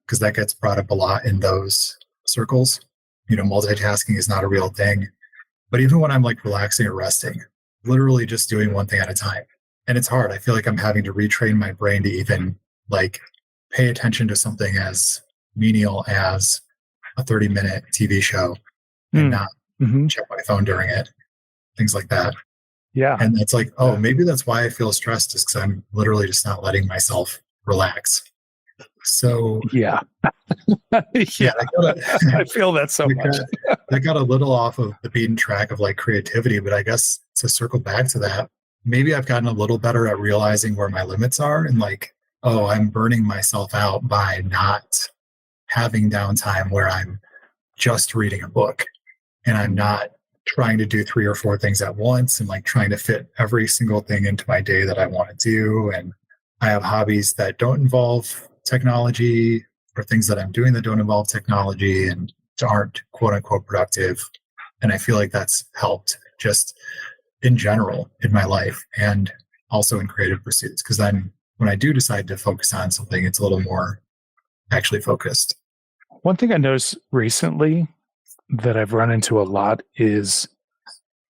because that gets brought up a lot in those circles. Multitasking is not a real thing. But even when I'm like relaxing or resting, literally just doing one thing at a time. And it's hard. I feel like I'm having to retrain my brain to even like pay attention to something as menial as a 30-minute TV show and not check my phone during it. Things like that. Yeah. And it's like, oh, maybe that's why I feel stressed, is because I'm literally just not letting myself relax. So yeah, I feel that so much. I got a little off of the beaten track of like creativity, but I guess to circle back to that, maybe I've gotten a little better at realizing where my limits are, and like, oh, I'm burning myself out by not having downtime where I'm just reading a book and I'm not trying to do 3 or 4 things at once and like trying to fit every single thing into my day that I want to do. And I have hobbies that don't involve technology, or things that I'm doing that don't involve technology and aren't quote unquote productive. And I feel like that's helped just in general in my life and also in creative pursuits. Because then when I do decide to focus on something, it's a little more actually focused. One thing I noticed recently that I've run into a lot is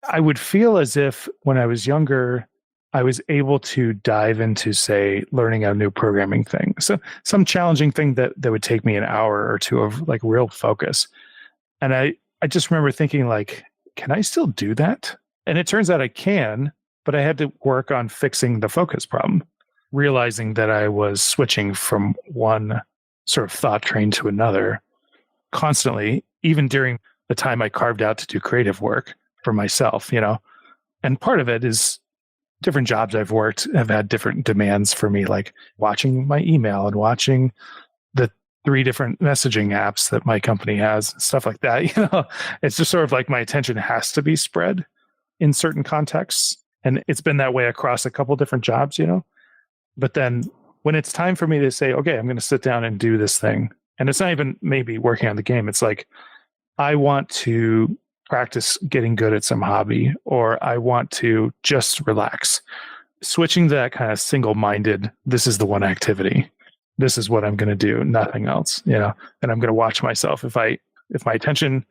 I would feel as if when I was younger, I was able to dive into, say, learning a new programming thing. So some challenging thing that would take me an hour or two of like real focus. And I just remember thinking like, can I still do that? And it turns out I can, but I had to work on fixing the focus problem, realizing that I was switching from one sort of thought train to another constantly, even during the time I carved out to do creative work for myself, And part of it is different jobs I've worked have had different demands for me, like watching my email and watching the 3 different messaging apps that my company has, stuff like that. It's just sort of like my attention has to be spread in certain contexts. And it's been that way across a couple different jobs, But then when it's time for me to say, okay, I'm going to sit down and do this thing, and it's not even maybe working on the game, it's like, I want to practice getting good at some hobby, or I want to just relax. Switching to that kind of single-minded, this is the one activity. This is what I'm going to do, nothing else, and I'm going to watch myself. If my attention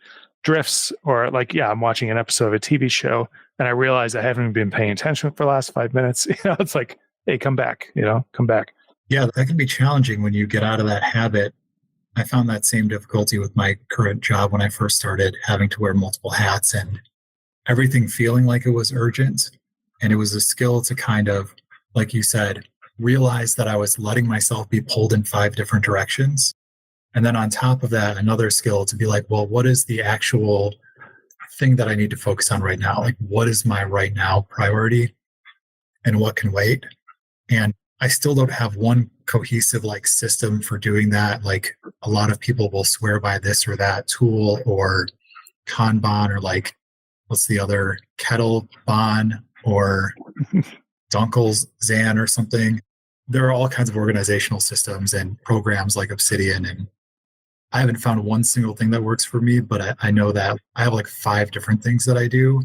drifts, or like, I'm watching an episode of a TV show and I realize I haven't been paying attention for the last 5 minutes, it's like, hey, come back, come back. Yeah, that can be challenging when you get out of that habit. I found that same difficulty with my current job when I first started, having to wear multiple hats and everything feeling like it was urgent. And it was a skill to kind of, like you said, realized that I was letting myself be pulled in 5 different directions. And then on top of that, another skill to be like, well, what is the actual thing that I need to focus on right now? Like, what is my right now priority and what can wait? And I still don't have one cohesive like system for doing that. Like a lot of people will swear by this or that tool or Kanban or like, what's the other, Kettlebon or Dunkel's Zan or something. There are all kinds of organizational systems and programs like Obsidian, and I haven't found one single thing that works for me, but I know that I have like 5 different things that I do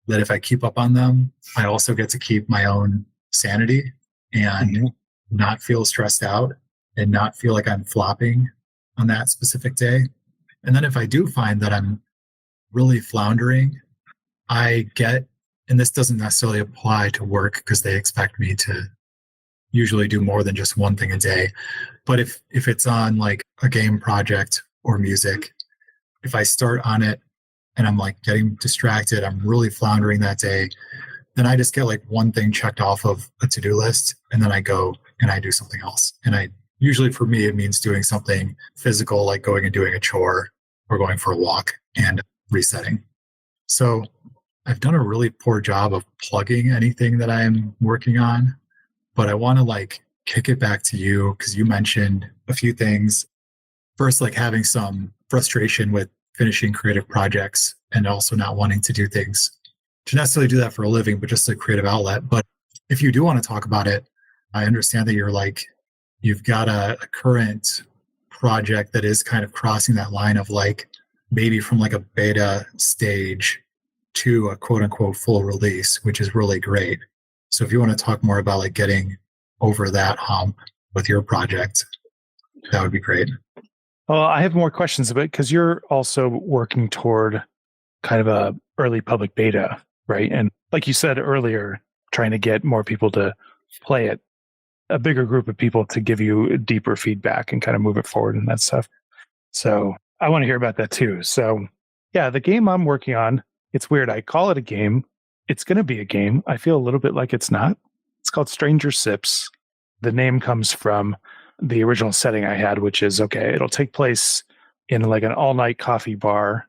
that if I keep up on them, I also get to keep my own sanity and not feel stressed out and not feel like I'm flopping on that specific day. And then if I do find that I'm really floundering, I get, and this doesn't necessarily apply to work because they expect me to usually do more than just one thing a day. But if it's on like a game project or music, if I start on it and I'm like getting distracted, I'm really floundering that day, then I just get like one thing checked off of a to-do list, and then I go and I do something else. And I usually, for me, it means doing something physical, like going and doing a chore or going for a walk and resetting. So I've done a really poor job of plugging anything that I'm working on, but I want to like kick it back to you because you mentioned a few things. First, like having some frustration with finishing creative projects and also not wanting to do things to necessarily do that for a living, but just a creative outlet. But if you do want to talk about it, I understand that you're like, you've got a current project that is kind of crossing that line of like maybe from like a beta stage to a quote unquote full release, which is really great. So if you want to talk more about like getting over that hump with your project, that would be great. Well, I have more questions about it because you're also working toward kind of a early public beta, right? And like you said earlier, trying to get more people to play it, a bigger group of people to give you deeper feedback and kind of move it forward and that stuff. So I want to hear about that too. So yeah, the game I'm working on, it's weird. I call it a game. It's going to be a game. I feel a little bit like it's not. It's called Stranger Sips. The name comes from the original setting I had, which is, okay, it'll take place in like an all-night coffee bar,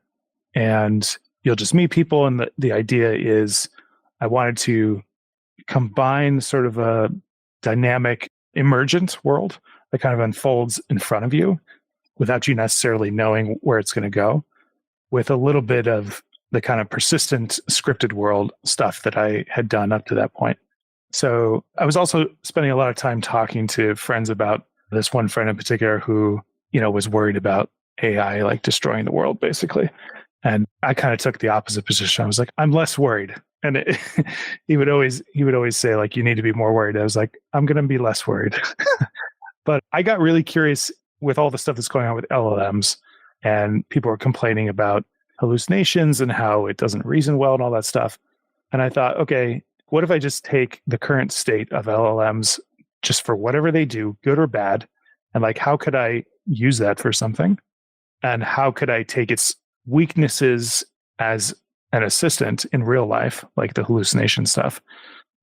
and you'll just meet people. And the idea is I wanted to combine sort of a dynamic emergent world that kind of unfolds in front of you without you necessarily knowing where it's going to go, with a little bit of the kind of persistent scripted world stuff that I had done up to that point. So I was also spending a lot of time talking to friends about this one friend in particular who, you know, was worried about AI like destroying the world basically. And I kind of took the opposite position. I was like, I'm less worried. And he would always say like, you need to be more worried. I was like, I'm going to be less worried. But I got really curious with all the stuff that's going on with LLMs, and people were complaining about hallucinations and how it doesn't reason well and all that stuff. And I thought, okay, what if I just take the current state of LLMs just for whatever they do, good or bad, and like, how could I use that for something? And how could I take its weaknesses as an assistant in real life, like the hallucination stuff?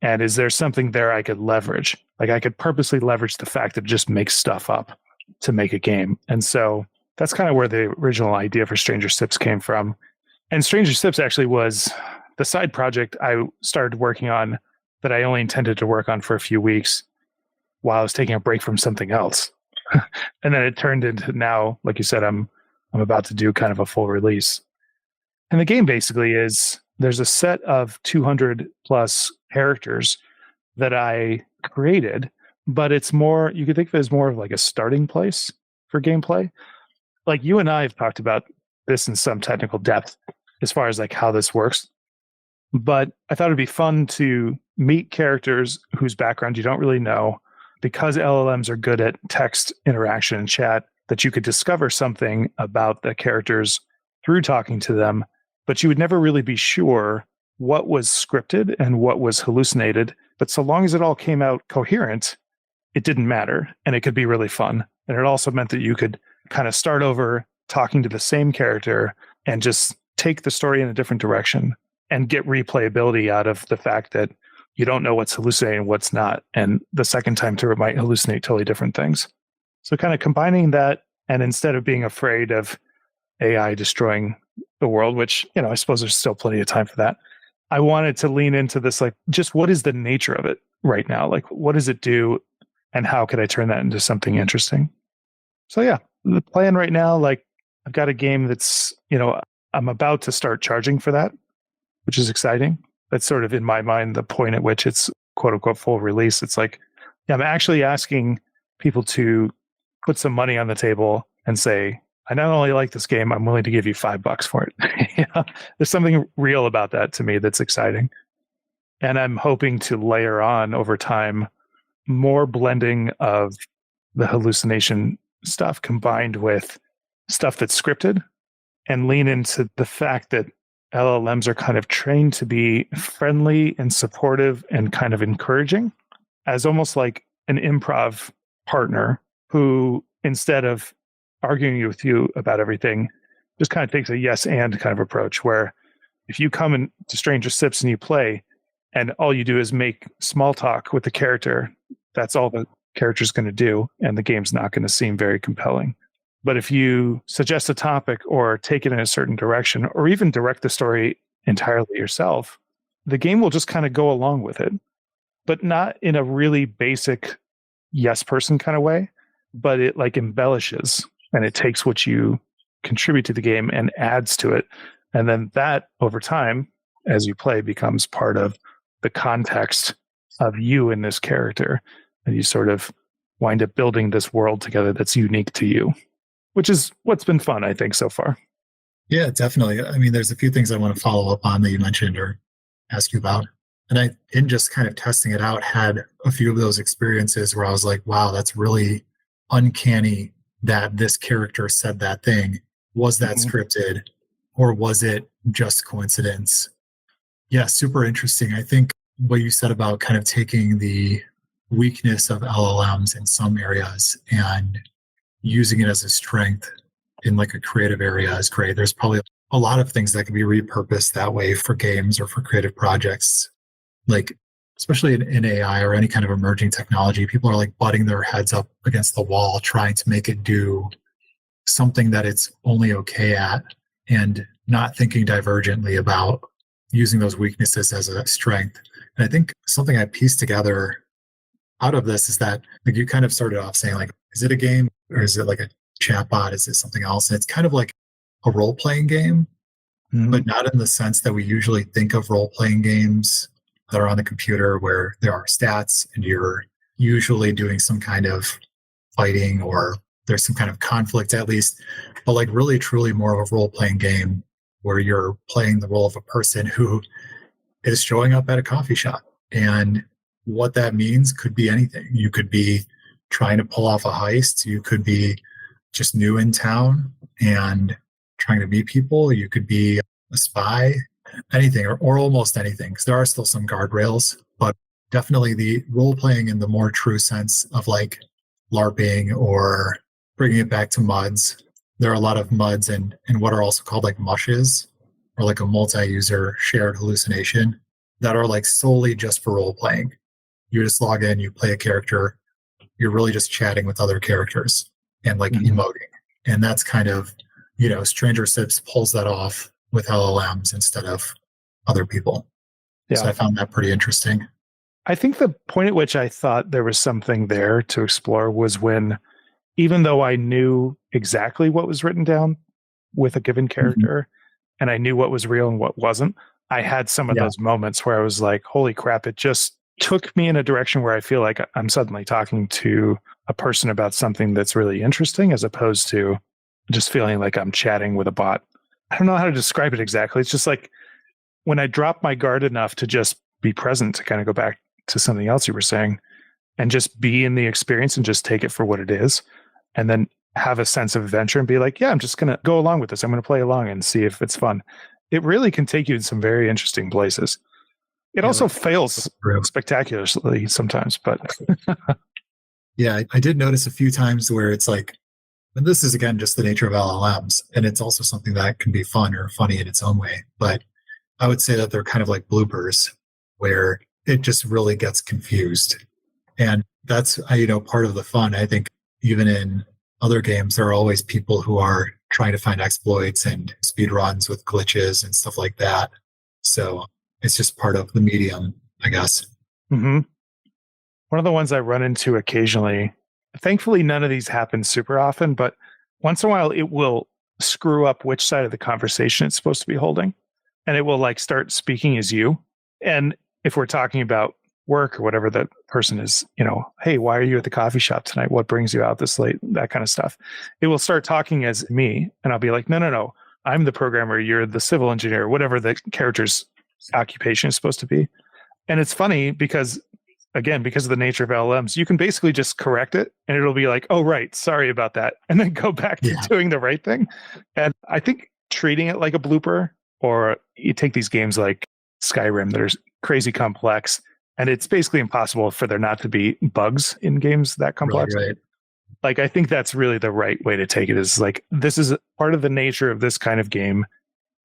And is there something there I could leverage? Like I could purposely leverage the fact that it just makes stuff up to make a game. And so that's kind of where the original idea for Stranger Sips came from. And Stranger Sips actually was the side project I started working on that I only intended to work on for a few weeks while I was taking a break from something else. And then it turned into now, like you said, I'm about to do kind of a full release. And the game basically is there's a set of 200 plus characters that I created, but it's more, you could think of it as more of like a starting place for gameplay. Like you and I have talked about this in some technical depth as far as like how this works. But I thought it'd be fun to meet characters whose background you don't really know, because LLMs are good at text interaction and chat, that you could discover something about the characters through talking to them, but you would never really be sure what was scripted and what was hallucinated. But so long as it all came out coherent, it didn't matter, and it could be really fun. And it also meant that you could kind of start over talking to the same character and just take the story in a different direction and get replayability out of the fact that you don't know what's hallucinating and what's not. And the second time through, it might hallucinate totally different things. So kind of combining that, and instead of being afraid of AI destroying the world, which, I suppose there's still plenty of time for that, I wanted to lean into this, like, just what is the nature of it right now? Like, what does it do? And how could I turn that into something interesting? So yeah, the plan right now, like, I've got a game that's, I'm about to start charging for that, which is exciting. That's sort of, in my mind, the point at which it's quote unquote full release. It's like, I'm actually asking people to put some money on the table and say, I not only like this game, I'm willing to give you $5 for it. There's something real about that to me that's exciting. And I'm hoping to layer on over time more blending of the hallucination stuff combined with stuff that's scripted, and lean into the fact that LLMs are kind of trained to be friendly and supportive and kind of encouraging, as almost like an improv partner who, instead of arguing with you about everything, just kind of takes a yes and kind of approach, where if you come in to Stranger Sips and you play and all you do is make small talk with the character, that's all the character's going to do, and the game's not going to seem very compelling. But if you suggest a topic or take it in a certain direction, or even direct the story entirely yourself, the game will just kind of go along with it, but not in a really basic yes person kind of way, but it like embellishes, and it takes what you contribute to the game and adds to it. And then that, over time, as you play, becomes part of the context of you and this character. And you sort of wind up building this world together that's unique to you, which is what's been fun, I think, so far. Yeah, definitely. I mean, there's a few things I want to follow up on that you mentioned or ask you about. And I, in just kind of testing it out, had a few of those experiences where I was like, wow, that's really uncanny that this character said that thing. Was that scripted, or was it just coincidence? Yeah, super interesting. I think what you said about kind of taking the weakness of LLMs in some areas and using it as a strength in like a creative area is great. There's probably a lot of things that can be repurposed that way for games or for creative projects. Like, especially in AI or any kind of emerging technology, people are like butting their heads up against the wall, trying to make it do something that it's only okay at, and not thinking divergently about using those weaknesses as a strength. And I think something I pieced together out of this is that, like, you kind of started off saying, like, is it a game or is it like a chatbot? Is it something else? And it's kind of like a role-playing game, but not in the sense that we usually think of role-playing games that are on the computer, where there are stats and you're usually doing some kind of fighting or there's some kind of conflict at least, but like really truly more of a role-playing game where you're playing the role of a person who is showing up at a coffee shop. And what that means could be anything. You could be trying to pull off a heist. You could be just new in town and trying to meet people. You could be a spy, anything, or almost anything, because there are still some guardrails, but definitely the role playing in the more true sense of like LARPing or bringing it back to MUDs. There are a lot of MUDs and what are also called like mushes, or like a multi-user shared hallucination, that are like solely just for role playing. You just log in, you play a character, you're really just chatting with other characters and like emoting. And that's kind of, Stranger Sips pulls that off with LLMs instead of other people. Yeah. So I found that pretty interesting. I think the point at which I thought there was something there to explore was when, even though I knew exactly what was written down with a given character and I knew what was real and what wasn't, I had some of those moments where I was like, holy crap, it just took me in a direction where I feel like I'm suddenly talking to a person about something that's really interesting, as opposed to just feeling like I'm chatting with a bot. I don't know how to describe it exactly. It's just like when I drop my guard enough to just be present, to kind of go back to something else you were saying, and just be in the experience and just take it for what it is, and then have a sense of adventure and be like, yeah, I'm just going to go along with this. I'm going to play along and see if it's fun. It really can take you in some very interesting places. It also fails spectacularly sometimes, but yeah, I did notice a few times where it's like, and this is again just the nature of LLMs, and it's also something that can be fun or funny in its own way. But I would say that they're kind of like bloopers, where it just really gets confused. And that's, part of the fun. I think even in other games, there are always people who are trying to find exploits and speed runs with glitches and stuff like that. So it's just part of the medium, I guess. Mm-hmm. One of the ones I run into occasionally, thankfully, none of these happen super often, but once in a while it will screw up which side of the conversation it's supposed to be holding. And it will like start speaking as you. And if we're talking about work or whatever the person is, hey, why are you at the coffee shop tonight? What brings you out this late? That kind of stuff. It will start talking as me. And I'll be like, no. I'm the programmer. You're the civil engineer, whatever the character's occupation is supposed to be. And it's funny because, again, because of the nature of LLMs, you can basically just correct it and it'll be like, oh, right, sorry about that. And then go back to doing the right thing. And I think treating it like a blooper, or you take these games like Skyrim that are crazy complex, and it's basically impossible for there not to be bugs in games that complex. Right. Like, I think that's really the right way to take it, is like, this is part of the nature of this kind of game.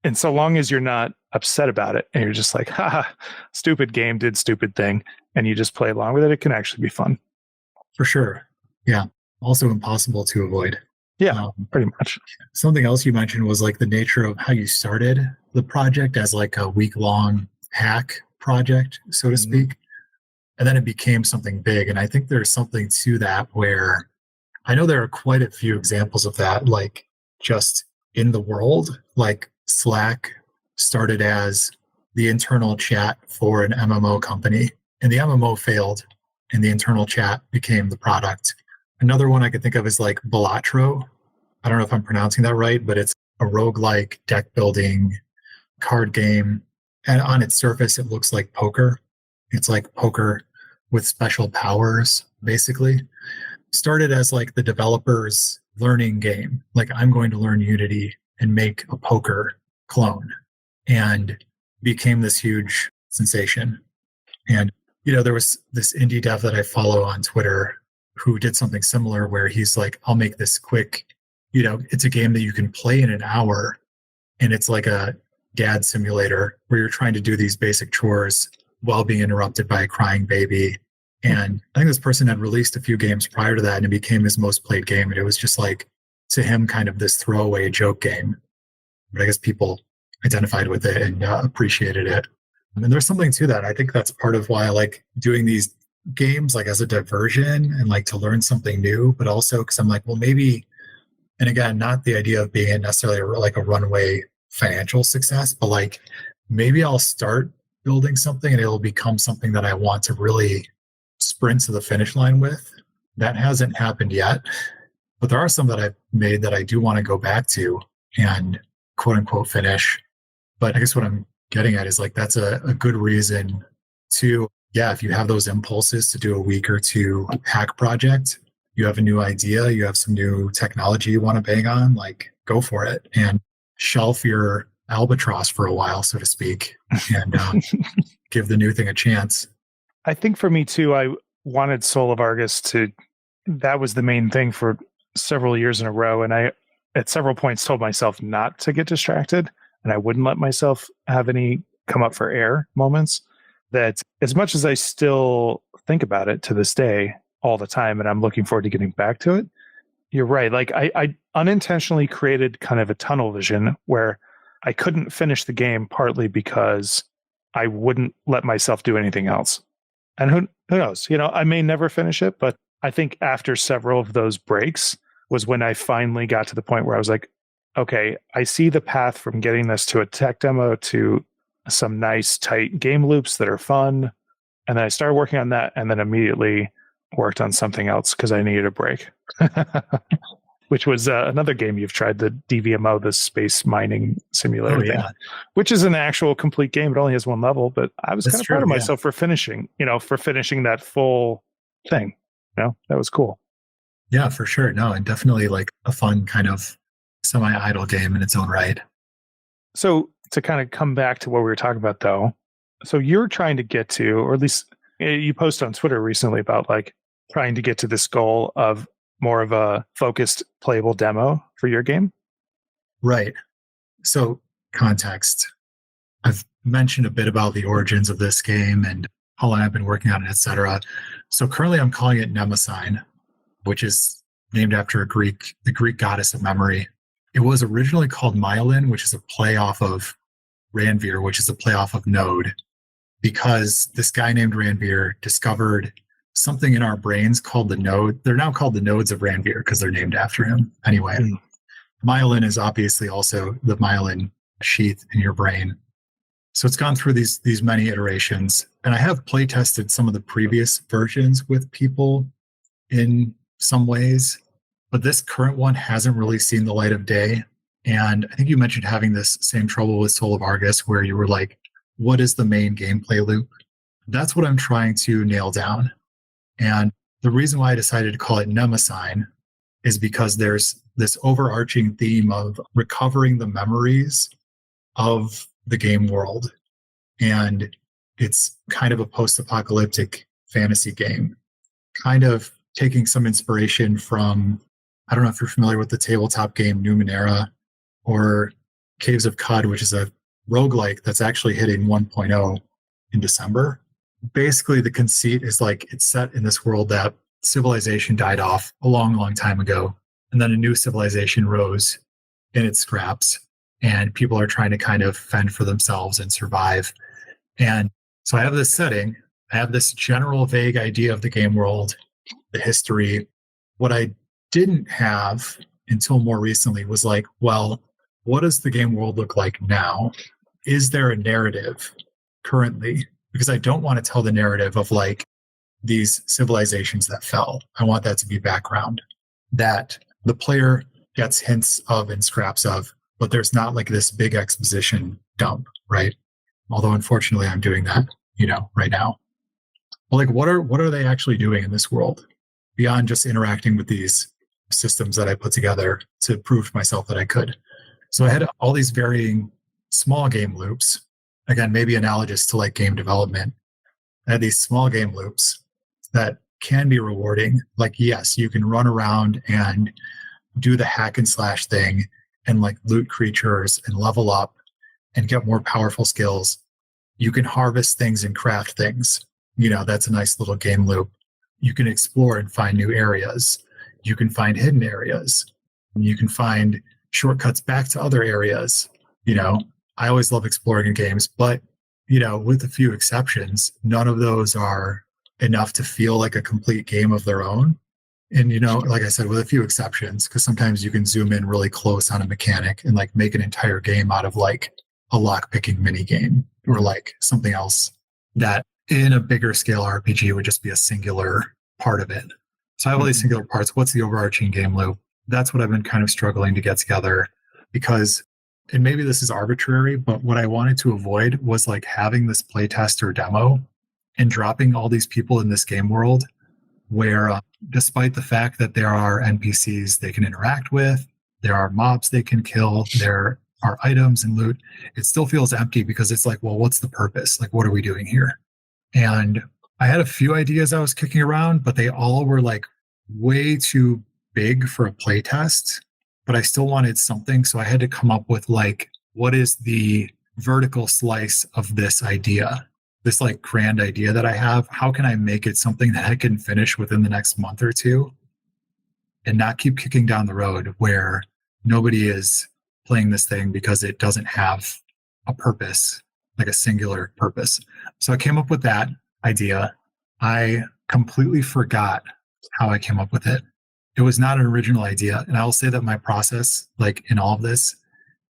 And so long as you're not upset about it and you're just like, haha, stupid game did stupid thing, and you just play along with it, it can actually be fun. For sure. Yeah. Also impossible to avoid. Yeah, pretty much. Something else you mentioned was like the nature of how you started the project as like a week-long hack project, so to speak. And then it became something big. And I think there's something to that where I know there are quite a few examples of that, like just in the world. Like Slack started as the internal chat for an MMO company, and the MMO failed and the internal chat became the product. Another one I could think of is like Balatro. I don't know if I'm pronouncing that right, but it's a roguelike deck building card game. And on its surface, it looks like poker. It's like poker with special powers, basically. Started as like the developer's learning game. Like, I'm going to learn Unity and make a poker clone, and became this huge sensation. And, there was this indie dev that I follow on Twitter who did something similar where he's like, I'll make this quick, it's a game that you can play in an hour, and it's like a dad simulator where you're trying to do these basic chores while being interrupted by a crying baby. And I think this person had released a few games prior to that, and it became his most played game. And it was just like, to him, kind of this throwaway joke game. But I guess people identified with it and appreciated it. And there's something to that. I think that's part of why I like doing these games, like as a diversion and like to learn something new, but also because I'm like, well, maybe, and again, not the idea of being necessarily like a runaway financial success, but like maybe I'll start building something and it'll become something that I want to really sprint to the finish line with. That hasn't happened yet, but there are some that I've made that I do want to go back to and quote unquote finish. But I guess what I'm getting at is like, that's a good reason to, if you have those impulses to do a week or two hack project, you have a new idea, you have some new technology you want to bang on, like go for it and shelf your albatross for a while, so to speak, and give the new thing a chance. I think for me too, I wanted Soul of Argus that was the main thing for several years in a row. And I, at several points, told myself not to get distracted, and I wouldn't let myself have any come up for air moments. That as much as I still think about it to this day all the time, and I'm looking forward to getting back to it, you're right. Like I unintentionally created kind of a tunnel vision where I couldn't finish the game, partly because I wouldn't let myself do anything else. And who knows, I may never finish it, but I think after several of those breaks was when I finally got to the point where I was like, okay, I see the path from getting this to a tech demo to some nice tight game loops that are fun. And then I started working on that, and then immediately worked on something else because I needed a break, which was another game you've tried, the DVMO, the space mining simulator thing, which is an actual complete game. It only has one level, but I was kind of proud of myself for finishing that full thing. That was cool. Yeah, for sure. No, and definitely like a fun kind of semi-idle game in its own right. So to kind of come back to what we were talking about, though, so you're trying to get to, or at least you posted on Twitter recently about like trying to get to this goal of more of a focused playable demo for your game. Right. So context. I've mentioned a bit about the origins of this game, and how long I've been working on it, etc. So currently I'm calling it Mnemosyne, which is named after the Greek goddess of memory. It was originally called Myelin, which is a play off of Ranveer, which is a play off of Node, because this guy named Ranveer discovered something in our brains called the node. They're now called the nodes of Ranveer because they're named after him. Anyway, myelin is obviously also the myelin sheath in your brain. So it's gone through these many iterations. And I have play tested some of the previous versions with people in some ways, but this current one hasn't really seen the light of day. And I think you mentioned having this same trouble with Soul of Argus, where you were like, what is the main gameplay loop? That's what I'm trying to nail down. And the reason why I decided to call it Mnemosyne is because there's this overarching theme of recovering the memories of the game world. And it's kind of a post-apocalyptic fantasy game, kind of taking some inspiration from, I don't know if you're familiar with the tabletop game Numenera or Caves of Cud, which is a roguelike that's actually hitting 1.0 in December. Basically, the conceit is like it's set in this world that civilization died off a long, long time ago. And then a new civilization rose in its scraps. And people are trying to kind of fend for themselves and survive. And so I have this setting. I have this general vague idea of the game world, the history. What I didn't have until more recently was like, well, what does the game world look like now? Is there a narrative currently? Because I don't want to tell the narrative of like these civilizations that fell. I want that to be background that the player gets hints of and scraps of, but there's not like this big exposition dump, right? Although unfortunately I'm doing that, right now. But like what are they actually doing in this world beyond just interacting with these systems that I put together to prove to myself that I could? So I had all these varying small game loops, again, maybe analogous to like game development. I had these small game loops that can be rewarding. Like, yes, you can run around and do the hack and slash thing and like loot creatures and level up and get more powerful skills. You can harvest things and craft things. That's a nice little game loop. You can explore and find new areas. You can find hidden areas. You can find shortcuts back to other areas. I always love exploring in games, but, with a few exceptions, none of those are enough to feel like a complete game of their own. And, like I said, with a few exceptions, because sometimes you can zoom in really close on a mechanic and like make an entire game out of like a lock-picking mini game or like something else that in a bigger scale RPG would just be a singular part of it. So I have all these singular parts. What's the overarching game loop? That's what I've been kind of struggling to get together because, and maybe this is arbitrary, but what I wanted to avoid was like having this playtest or demo and dropping all these people in this game world where despite the fact that there are NPCs they can interact with, there are mobs they can kill, there are items and loot, it still feels empty because it's like, well, what's the purpose? Like, what are we doing here? And I had a few ideas I was kicking around, but they all were like way too big for a playtest, but I still wanted something. So I had to come up with like, what is the vertical slice of this idea? This like grand idea that I have, how can I make it something that I can finish within the next month or two and not keep kicking down the road where nobody is playing this thing because it doesn't have a purpose, like a singular purpose. So I came up with that idea. I completely forgot how I came up with it. It was not an original idea. And I will say that my process, like in all of this,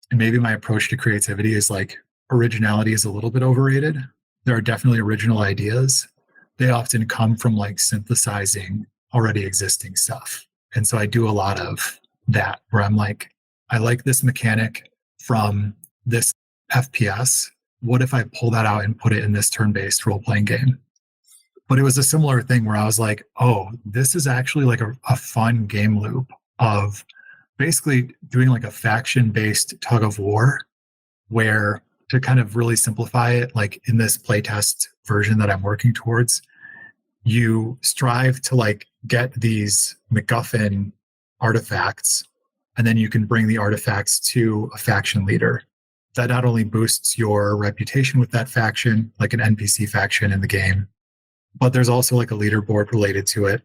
and maybe my approach to creativity is like originality is a little bit overrated. There are definitely original ideas. They often come from like synthesizing already existing stuff. And so I do a lot of that where I'm like, I like this mechanic from this FPS. What if I pull that out and put it in this turn-based role-playing game? But it was a similar thing where I was like, oh, this is actually like a fun game loop of basically doing like a faction-based tug of war where, to kind of really simplify it, like in this playtest version that I'm working towards, you strive to like get these MacGuffin artifacts, and then you can bring the artifacts to a faction leader. That not only boosts your reputation with that faction, like an NPC faction in the game, but there's also like a leaderboard related to it.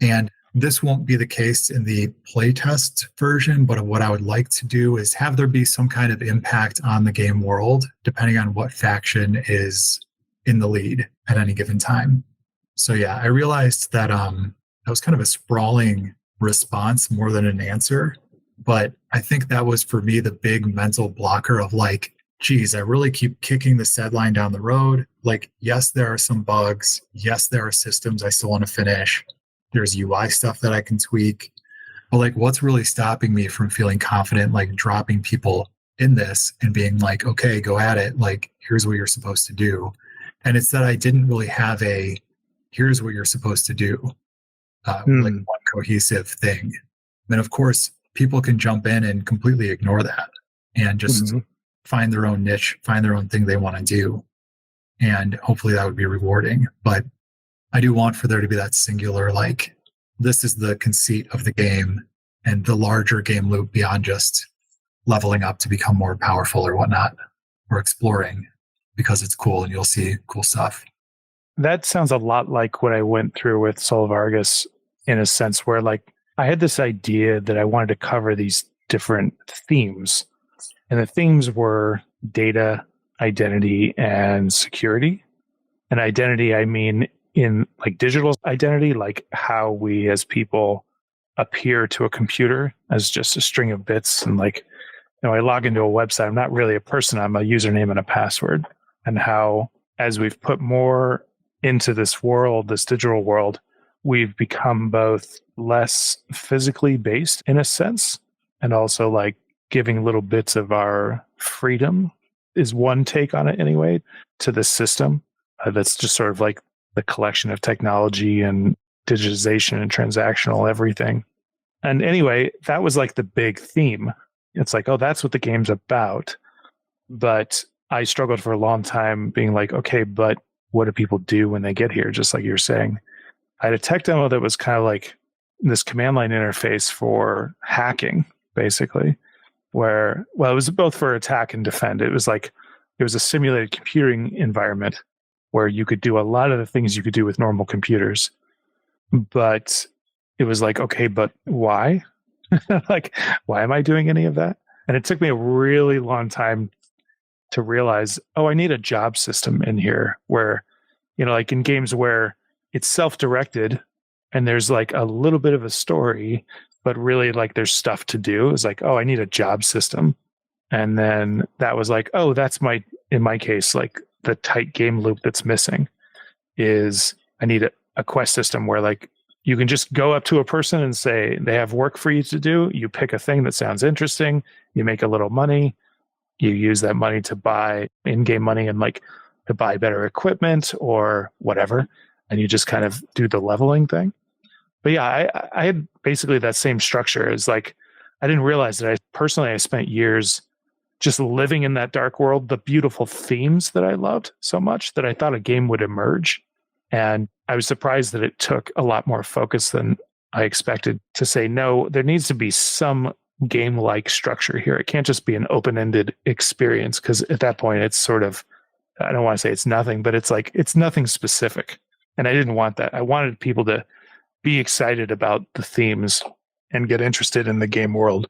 And this won't be the case in the playtest version, but what I would like to do is have there be some kind of impact on the game world, depending on what faction is in the lead at any given time. So yeah, I realized that that was kind of a sprawling response more than an answer. But I think that was for me the big mental blocker of like, geez, I really keep kicking the said line down the road. Like, yes, there are some bugs. Yes, there are systems I still want to finish. There's UI stuff that I can tweak. But like, what's really stopping me from feeling confident, like dropping people in this and being like, okay, go at it. Like, here's what you're supposed to do. And it's that I didn't really have a, here's what you're supposed to do, like one cohesive thing. And of course, people can jump in and completely ignore that and just find their own niche, find their own thing they want to do. And hopefully that would be rewarding. But I do want for there to be that singular, like, this is the conceit of the game and the larger game loop beyond just leveling up to become more powerful or whatnot, or exploring because it's cool and you'll see cool stuff. That sounds a lot like what I went through with Soul of Argus, in a sense where like I had this idea that I wanted to cover these different themes. And the themes were data, identity, and security. And identity, I mean in like digital identity, like how we as people appear to a computer as just a string of bits. And like, you know, I log into a website, I'm not really a person, I'm a username and a password. And how, as we've put more into this world, this digital world, we've become both less physically based in a sense, and also like giving little bits of our freedom is one take on it anyway, to the system. That's just sort of like the collection of technology and digitization and transactional everything. And anyway, that was like the big theme. It's like, oh, that's what the game's about. But I struggled for a long time being like, okay, but what do people do when they get here? Just like you're saying. I had a tech demo that was kind of like this command line interface for hacking, basically, where, well, it was both for attack and defend. It was like, it was a simulated computing environment where you could do a lot of the things you could do with normal computers. But it was like, okay, but why? Like, why am I doing any of that? And it took me a really long time to realize, oh, I need a job system in here where, you know, like in games where it's self-directed and there's like a little bit of a story, but really like there's stuff to do. It's like, oh, I need a job system. And then that was like, oh, that's in my case, like the tight game loop that's missing is I need a quest system where like you can just go up to a person and say, they have work for you to do. You pick a thing that sounds interesting. You make a little money. You use that money to buy in-game money and like to buy better equipment or whatever. And you just kind of do the leveling thing. But yeah, I had basically that same structure. It's like, I didn't realize that I spent years just living in that dark world, the beautiful themes that I loved so much that I thought a game would emerge. And I was surprised that it took a lot more focus than I expected to say, no, there needs to be some game-like structure here. It can't just be an open-ended experience, because at that point it's sort of, I don't want to say it's nothing, but it's like, it's nothing specific. And I didn't want that. I wanted people to be excited about the themes and get interested in the game world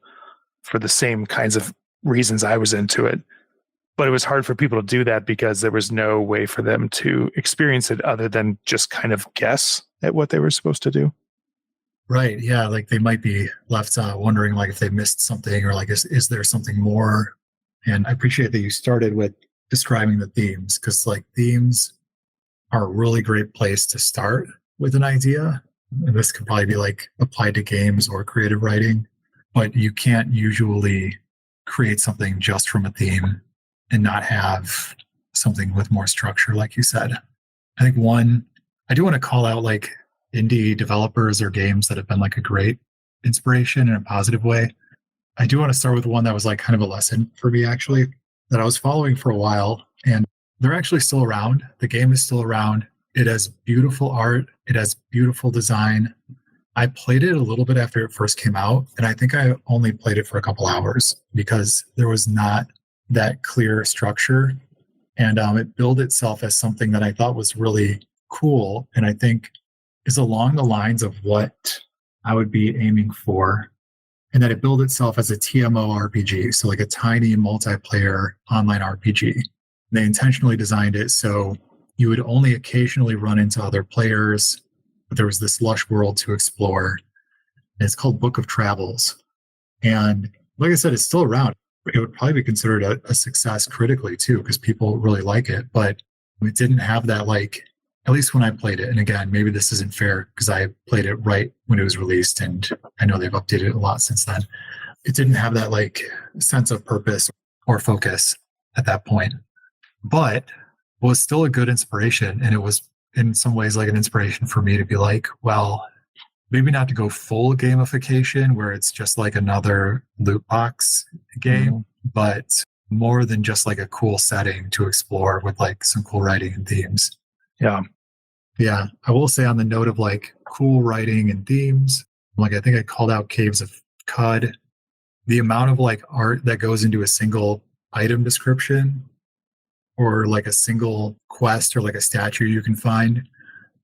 for the same kinds of reasons I was into it. But it was hard for people to do that because there was no way for them to experience it other than just kind of guess at what they were supposed to do. Right. Yeah. Like they might be left wondering like if they missed something or like, is there something more? And I appreciate that you started with describing the themes, because like themes are a really great place to start with an idea. And this could probably be like applied to games or creative writing, but you can't usually create something just from a theme and not have something with more structure, like you said. I think I do want to call out like indie developers or games that have been like a great inspiration in a positive way. I do want to start with one that was like kind of a lesson for me, actually, that I was following for a while, and they're actually still around. The game is still around. It has beautiful art. It has beautiful design. I played it a little bit after it first came out, and I think I only played it for a couple hours because there was not that clear structure. And it billed itself as something that I thought was really cool, and I think is along the lines of what I would be aiming for, and that it billed itself as a TMO RPG, so like a tiny multiplayer online RPG. They intentionally designed it so you would only occasionally run into other players, but there was this lush world to explore. And it's called Book of Travels. And like I said, it's still around. It would probably be considered a success critically too, because people really like it. But it didn't have that, like, at least when I played it. And again, maybe this isn't fair because I played it right when it was released, and I know they've updated it a lot since then. It didn't have that like sense of purpose or focus at that point, but was still a good inspiration. And it was in some ways like an inspiration for me to be like, well, maybe not to go full gamification where it's just like another loot box game, but more than just like a cool setting to explore with like some cool writing and themes. Yeah. Yeah. I will say on the note of like cool writing and themes, like I think I called out Caves of Cud. The amount of like art that goes into a single item description or like a single quest or like a statue you can find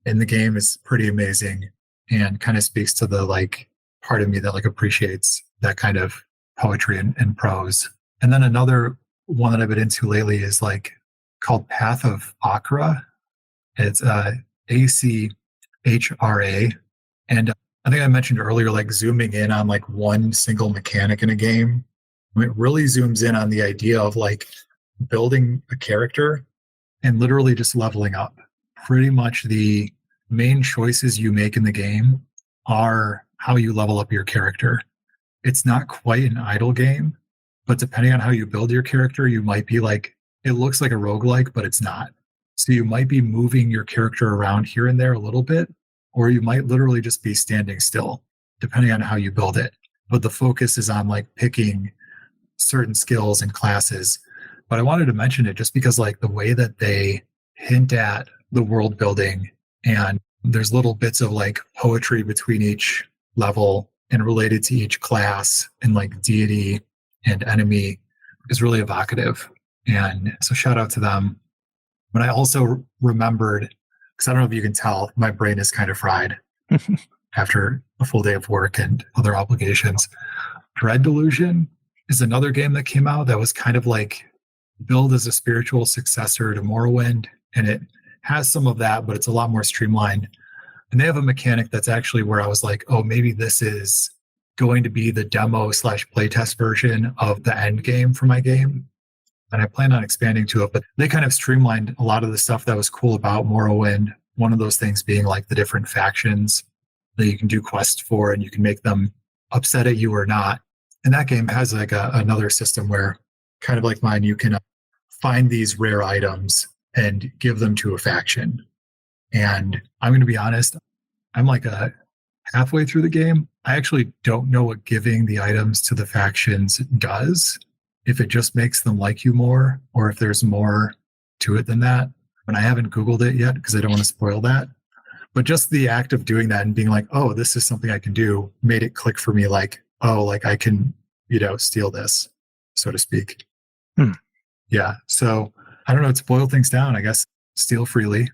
in the game is pretty amazing, and kind of speaks to the like part of me that like appreciates that kind of poetry and prose. And then another one that I've been into lately is like called Path of Akra. It's ACHRA. And I think I mentioned earlier, like zooming in on like one single mechanic in a game. It really zooms in on the idea of like building a character and literally just leveling up. Pretty much the main choices you make in the game are how you level up your character. It's not quite an idle game, but depending on how you build your character, you might be like, it looks like a roguelike, but it's not. So you might be moving your character around here and there a little bit, or you might literally just be standing still, depending on how you build it. But the focus is on like picking certain skills and classes. But I wanted to mention it just because like the way that they hint at the world building, and there's little bits of like poetry between each level and related to each class and like deity and enemy is really evocative. And so shout out to them. But I also remembered, because I don't know if you can tell, my brain is kind of fried after a full day of work and other obligations. Dread Delusion is another game that came out that was kind of like billed as a spiritual successor to Morrowind. And it has some of that, but it's a lot more streamlined. And they have a mechanic that's actually where I was like, oh, maybe this is going to be the demo / playtest version of the end game for my game. And I plan on expanding to it, but they kind of streamlined a lot of the stuff that was cool about Morrowind. One of those things being like the different factions that you can do quests for, and you can make them upset at you or not. And that game has like another system where, kind of like mine, you can find these rare items and give them to a faction. And I'm going to be honest, I'm like halfway through the game. I actually don't know what giving the items to the factions does, if it just makes them like you more, or if there's more to it than that. And I haven't Googled it yet because I don't want to spoil that. But just the act of doing that and being like, oh, this is something I can do, made it click for me like, oh, like I can, steal this, so to speak. Yeah. So I don't know, to boil things down, I guess steal freely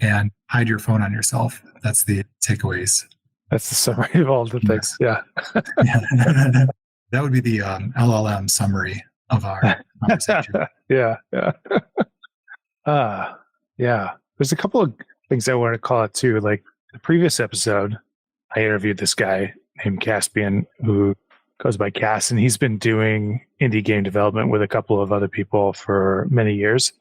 and hide your phone on yourself. That's the takeaways. That's the summary of all the things. Yeah. Yeah. That would be the LLM summary of our conversation. Yeah. Yeah. There's a couple of things I want to call out too. Like the previous episode, I interviewed this guy named Caspian who goes by Cass, and he's been doing indie game development with a couple of other people for many years.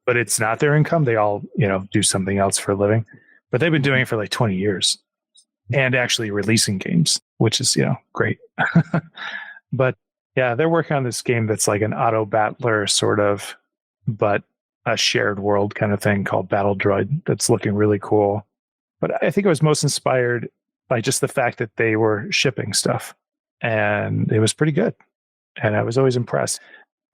But it's not their income. They all, do something else for a living. But they've been doing it for like 20 years and actually releasing games, which is, great. But yeah, they're working on this game that's like an auto battler sort of, but a shared world kind of thing called Battle Droid that's looking really cool. But I think it was most inspired by just the fact that they were shipping stuff, and it was pretty good. And I was always impressed.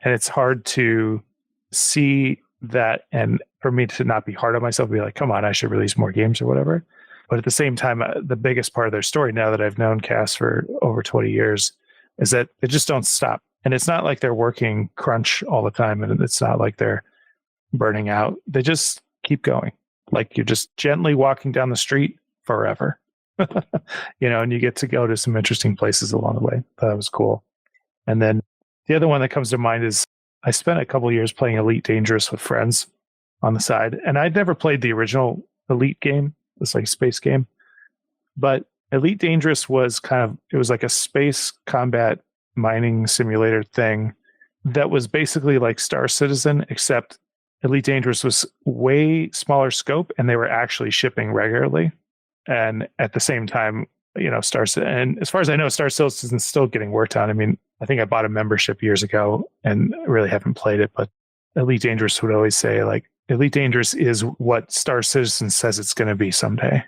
And it's hard to see that, and for me to not be hard on myself, be like, come on, I should release more games or whatever. But at the same time, the biggest part of their story, now that I've known Cass for over 20 years, is that they just don't stop. And it's not like they're working crunch all the time. And it's not like they're, burning out. They just keep going. Like you're just gently walking down the street forever. And you get to go to some interesting places along the way. That was cool. And then the other one that comes to mind is I spent a couple of years playing Elite Dangerous with friends on the side. And I'd never played the original Elite game. It's like a space game. But Elite Dangerous was it was like a space combat mining simulator thing that was basically like Star Citizen, except Elite Dangerous was way smaller scope and they were actually shipping regularly. And at the same time, and as far as I know, Star Citizen is still getting worked on. I mean, I think I bought a membership years ago and really haven't played it, but Elite Dangerous would always say like, Elite Dangerous is what Star Citizen says it's going to be someday.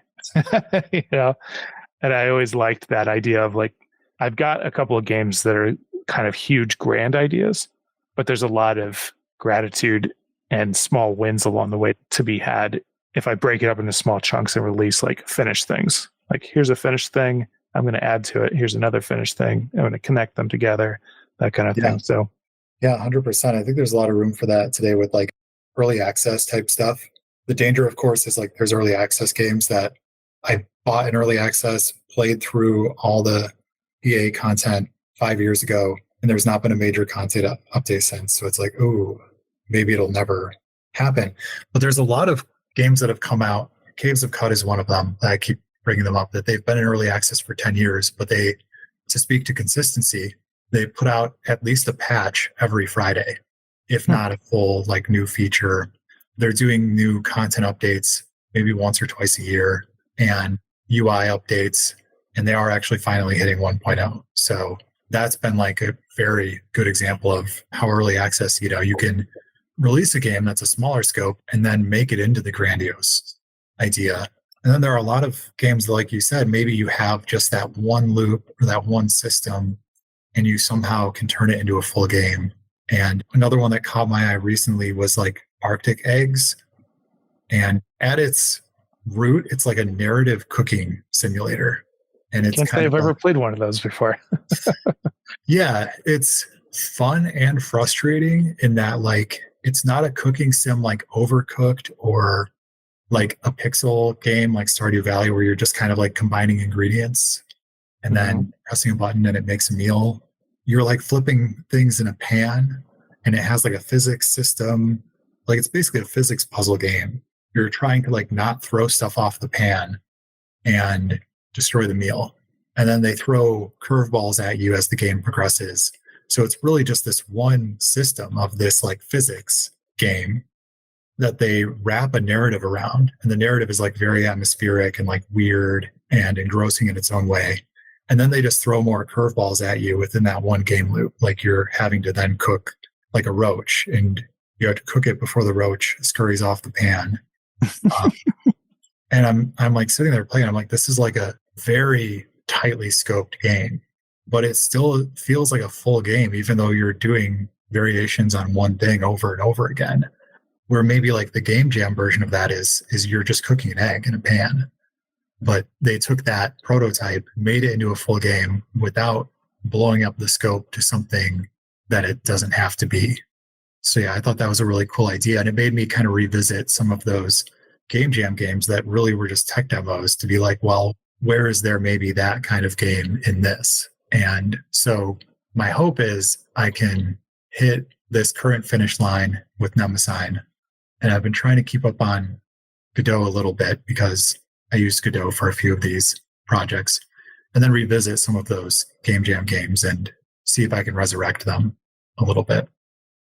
And I always liked that idea of like, I've got a couple of games that are kind of huge, grand ideas, but there's a lot of gratitude and small wins along the way to be had if I break it up into small chunks and release like finished things. Like, here's a finished thing, I'm going to add to it. Here's another finished thing, I'm going to connect them together, that kind of thing. So, yeah, 100%. I think there's a lot of room for that today with like early access type stuff. The danger, of course, is like there's early access games that I bought in early access, played through all the EA content 5 years ago, and there's not been a major content update since. So it's like, ooh, maybe it'll never happen. But there's a lot of games that have come out. Caves of Cut is one of them that I keep bringing them up, that they've been in early access for 10 years, but to speak to consistency, they put out at least a patch every Friday, if not a full like new feature. They're doing new content updates maybe once or twice a year and UI updates, and they are actually finally hitting 1.0. So that's been like a very good example of how early access, you can release a game that's a smaller scope and then make it into the grandiose idea. And then there are a lot of games that, like you said, maybe you have just that one loop or that one system and you somehow can turn it into a full game. And another one that caught my eye recently was like Arctic Eggs. And at its root, it's like a narrative cooking simulator. And it's can't say I've ever played one of those before. Yeah, it's fun and frustrating in that like it's not a cooking sim like Overcooked or like a pixel game like Stardew Valley where you're just kind of like combining ingredients and then pressing a button and it makes a meal. You're like flipping things in a pan and it has like a physics system. Like it's basically a physics puzzle game. You're trying to like not throw stuff off the pan and destroy the meal. And then they throw curveballs at you as the game progresses. So it's really just this one system of this like physics game that they wrap a narrative around. And the narrative is like very atmospheric and like weird and engrossing in its own way. And then they just throw more curveballs at you within that one game loop. Like you're having to then cook like a roach and you have to cook it before the roach scurries off the pan. And I'm like sitting there playing. I'm like, this is like a very tightly scoped game, but it still feels like a full game, even though you're doing variations on one thing over and over again. Where maybe like the game jam version of that is you're just cooking an egg in a pan. But they took that prototype, made it into a full game without blowing up the scope to something that it doesn't have to be. So yeah, I thought that was a really cool idea. And it made me kind of revisit some of those game jam games that really were just tech demos to be like, well, where is there maybe that kind of game in this? And so my hope is I can hit this current finish line with Mnemosyne. And I've been trying to keep up on Godot a little bit because I used Godot for a few of these projects, and then revisit some of those game jam games and see if I can resurrect them a little bit.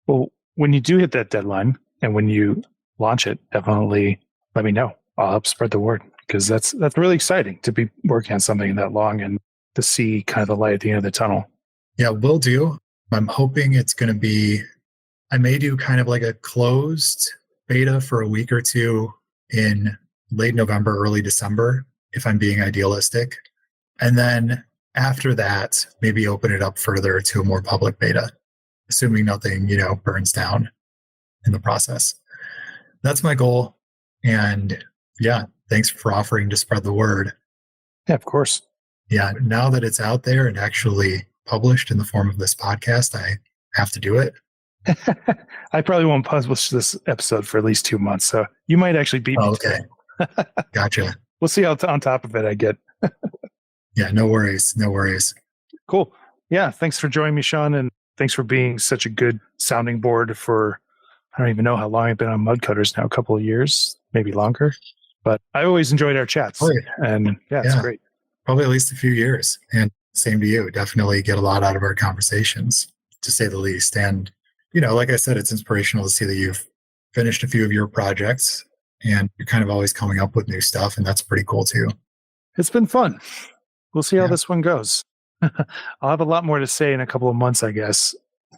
Well, when you do hit that deadline and when you launch it, definitely let me know. I'll help spread the word because that's really exciting to be working on something that long and to see kind of the light at the end of the tunnel. Yeah, will do. I'm hoping it's going to be, I may do kind of like a closed beta for a week or two in late November, early December, if I'm being idealistic. And then after that, maybe open it up further to a more public beta, assuming nothing, burns down in the process. That's my goal. And yeah, thanks for offering to spread the word. Yeah, of course. Yeah, now that it's out there and actually published in the form of this podcast, I have to do it. I probably won't publish this episode for at least 2 months, so you might actually beat me. Okay. Gotcha. We'll see how on top of it I get. Yeah, no worries. No worries. Cool. Yeah, thanks for joining me, Sean, and thanks for being such a good sounding board for, I don't even know how long I've been on Mudcutters now, a couple of years, maybe longer. But I always enjoyed our chats. And it's great. Probably at least a few years. And same to you. Definitely get a lot out of our conversations, to say the least. And, like I said, it's inspirational to see that you've finished a few of your projects and you're kind of always coming up with new stuff. And that's pretty cool too. It's been fun. We'll see how this one goes. I'll have a lot more to say in a couple of months, I guess.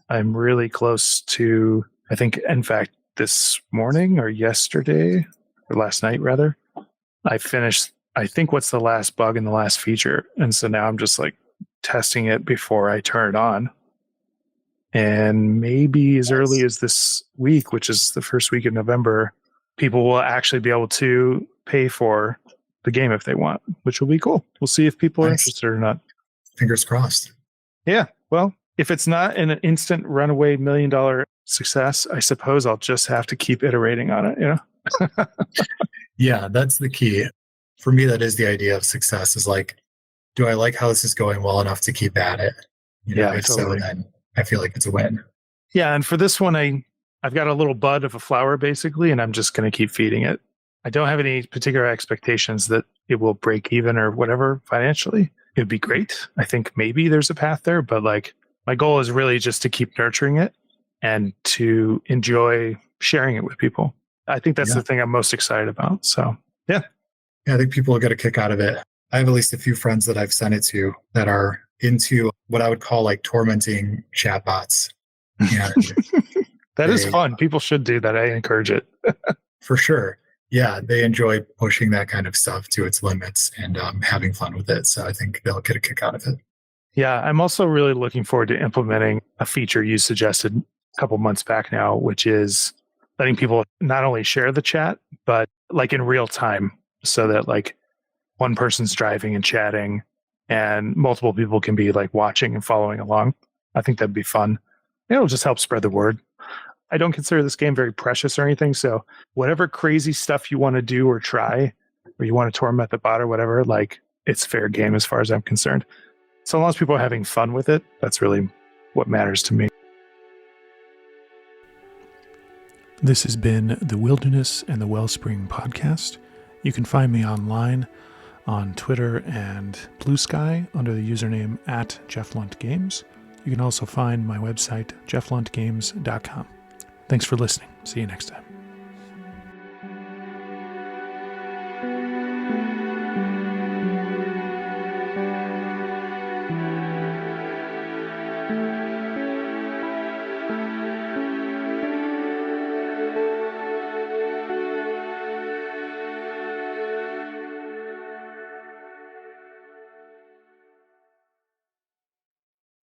I'm really close to, I think, in fact, this morning or yesterday, or last night rather, I finished, I think, what's the last bug in the last feature. And so now I'm just like testing it before I turn it on. And maybe as early as this week, which is the first week of November, people will actually be able to pay for the game if they want, which will be cool. We'll see if people are interested or not. Fingers crossed. Yeah. Well, if it's not an instant runaway $1 million success, I suppose I'll just have to keep iterating on it, Yeah, that's the key. For me, that is the idea of success, is like, do I like how this is going well enough to keep at it? If totally. So, then I feel like it's a win. Yeah. And for this one, I've got a little bud of a flower basically, and I'm just going to keep feeding it. I don't have any particular expectations that it will break even or whatever financially. It would be great. I think maybe there's a path there, but like my goal is really just to keep nurturing it and to enjoy sharing it with people. I think that's the thing I'm most excited about. So, yeah, I think people will get a kick out of it. I have at least a few friends that I've sent it to that are into what I would call like tormenting chatbots. That is fun. People should do that. I encourage it. For sure. Yeah, they enjoy pushing that kind of stuff to its limits and having fun with it. So I think they'll get a kick out of it. Yeah, I'm also really looking forward to implementing a feature you suggested a couple months back now, which is letting people not only share the chat, but like in real time, so that like one person's driving and chatting and multiple people can be like watching and following along. I think that'd be fun. It'll just help spread the word. I don't consider this game very precious or anything. So whatever crazy stuff you want to do or try, or you want to torment the bot or whatever, like it's fair game as far as I'm concerned. So long as people are having fun with it, that's really what matters to me. This has been the Wilderness and the Wellspring podcast. You can find me online on Twitter and Blue Sky under the username @JeffLuntGames. You can also find my website, jeffluntgames.com. Thanks for listening. See you next time.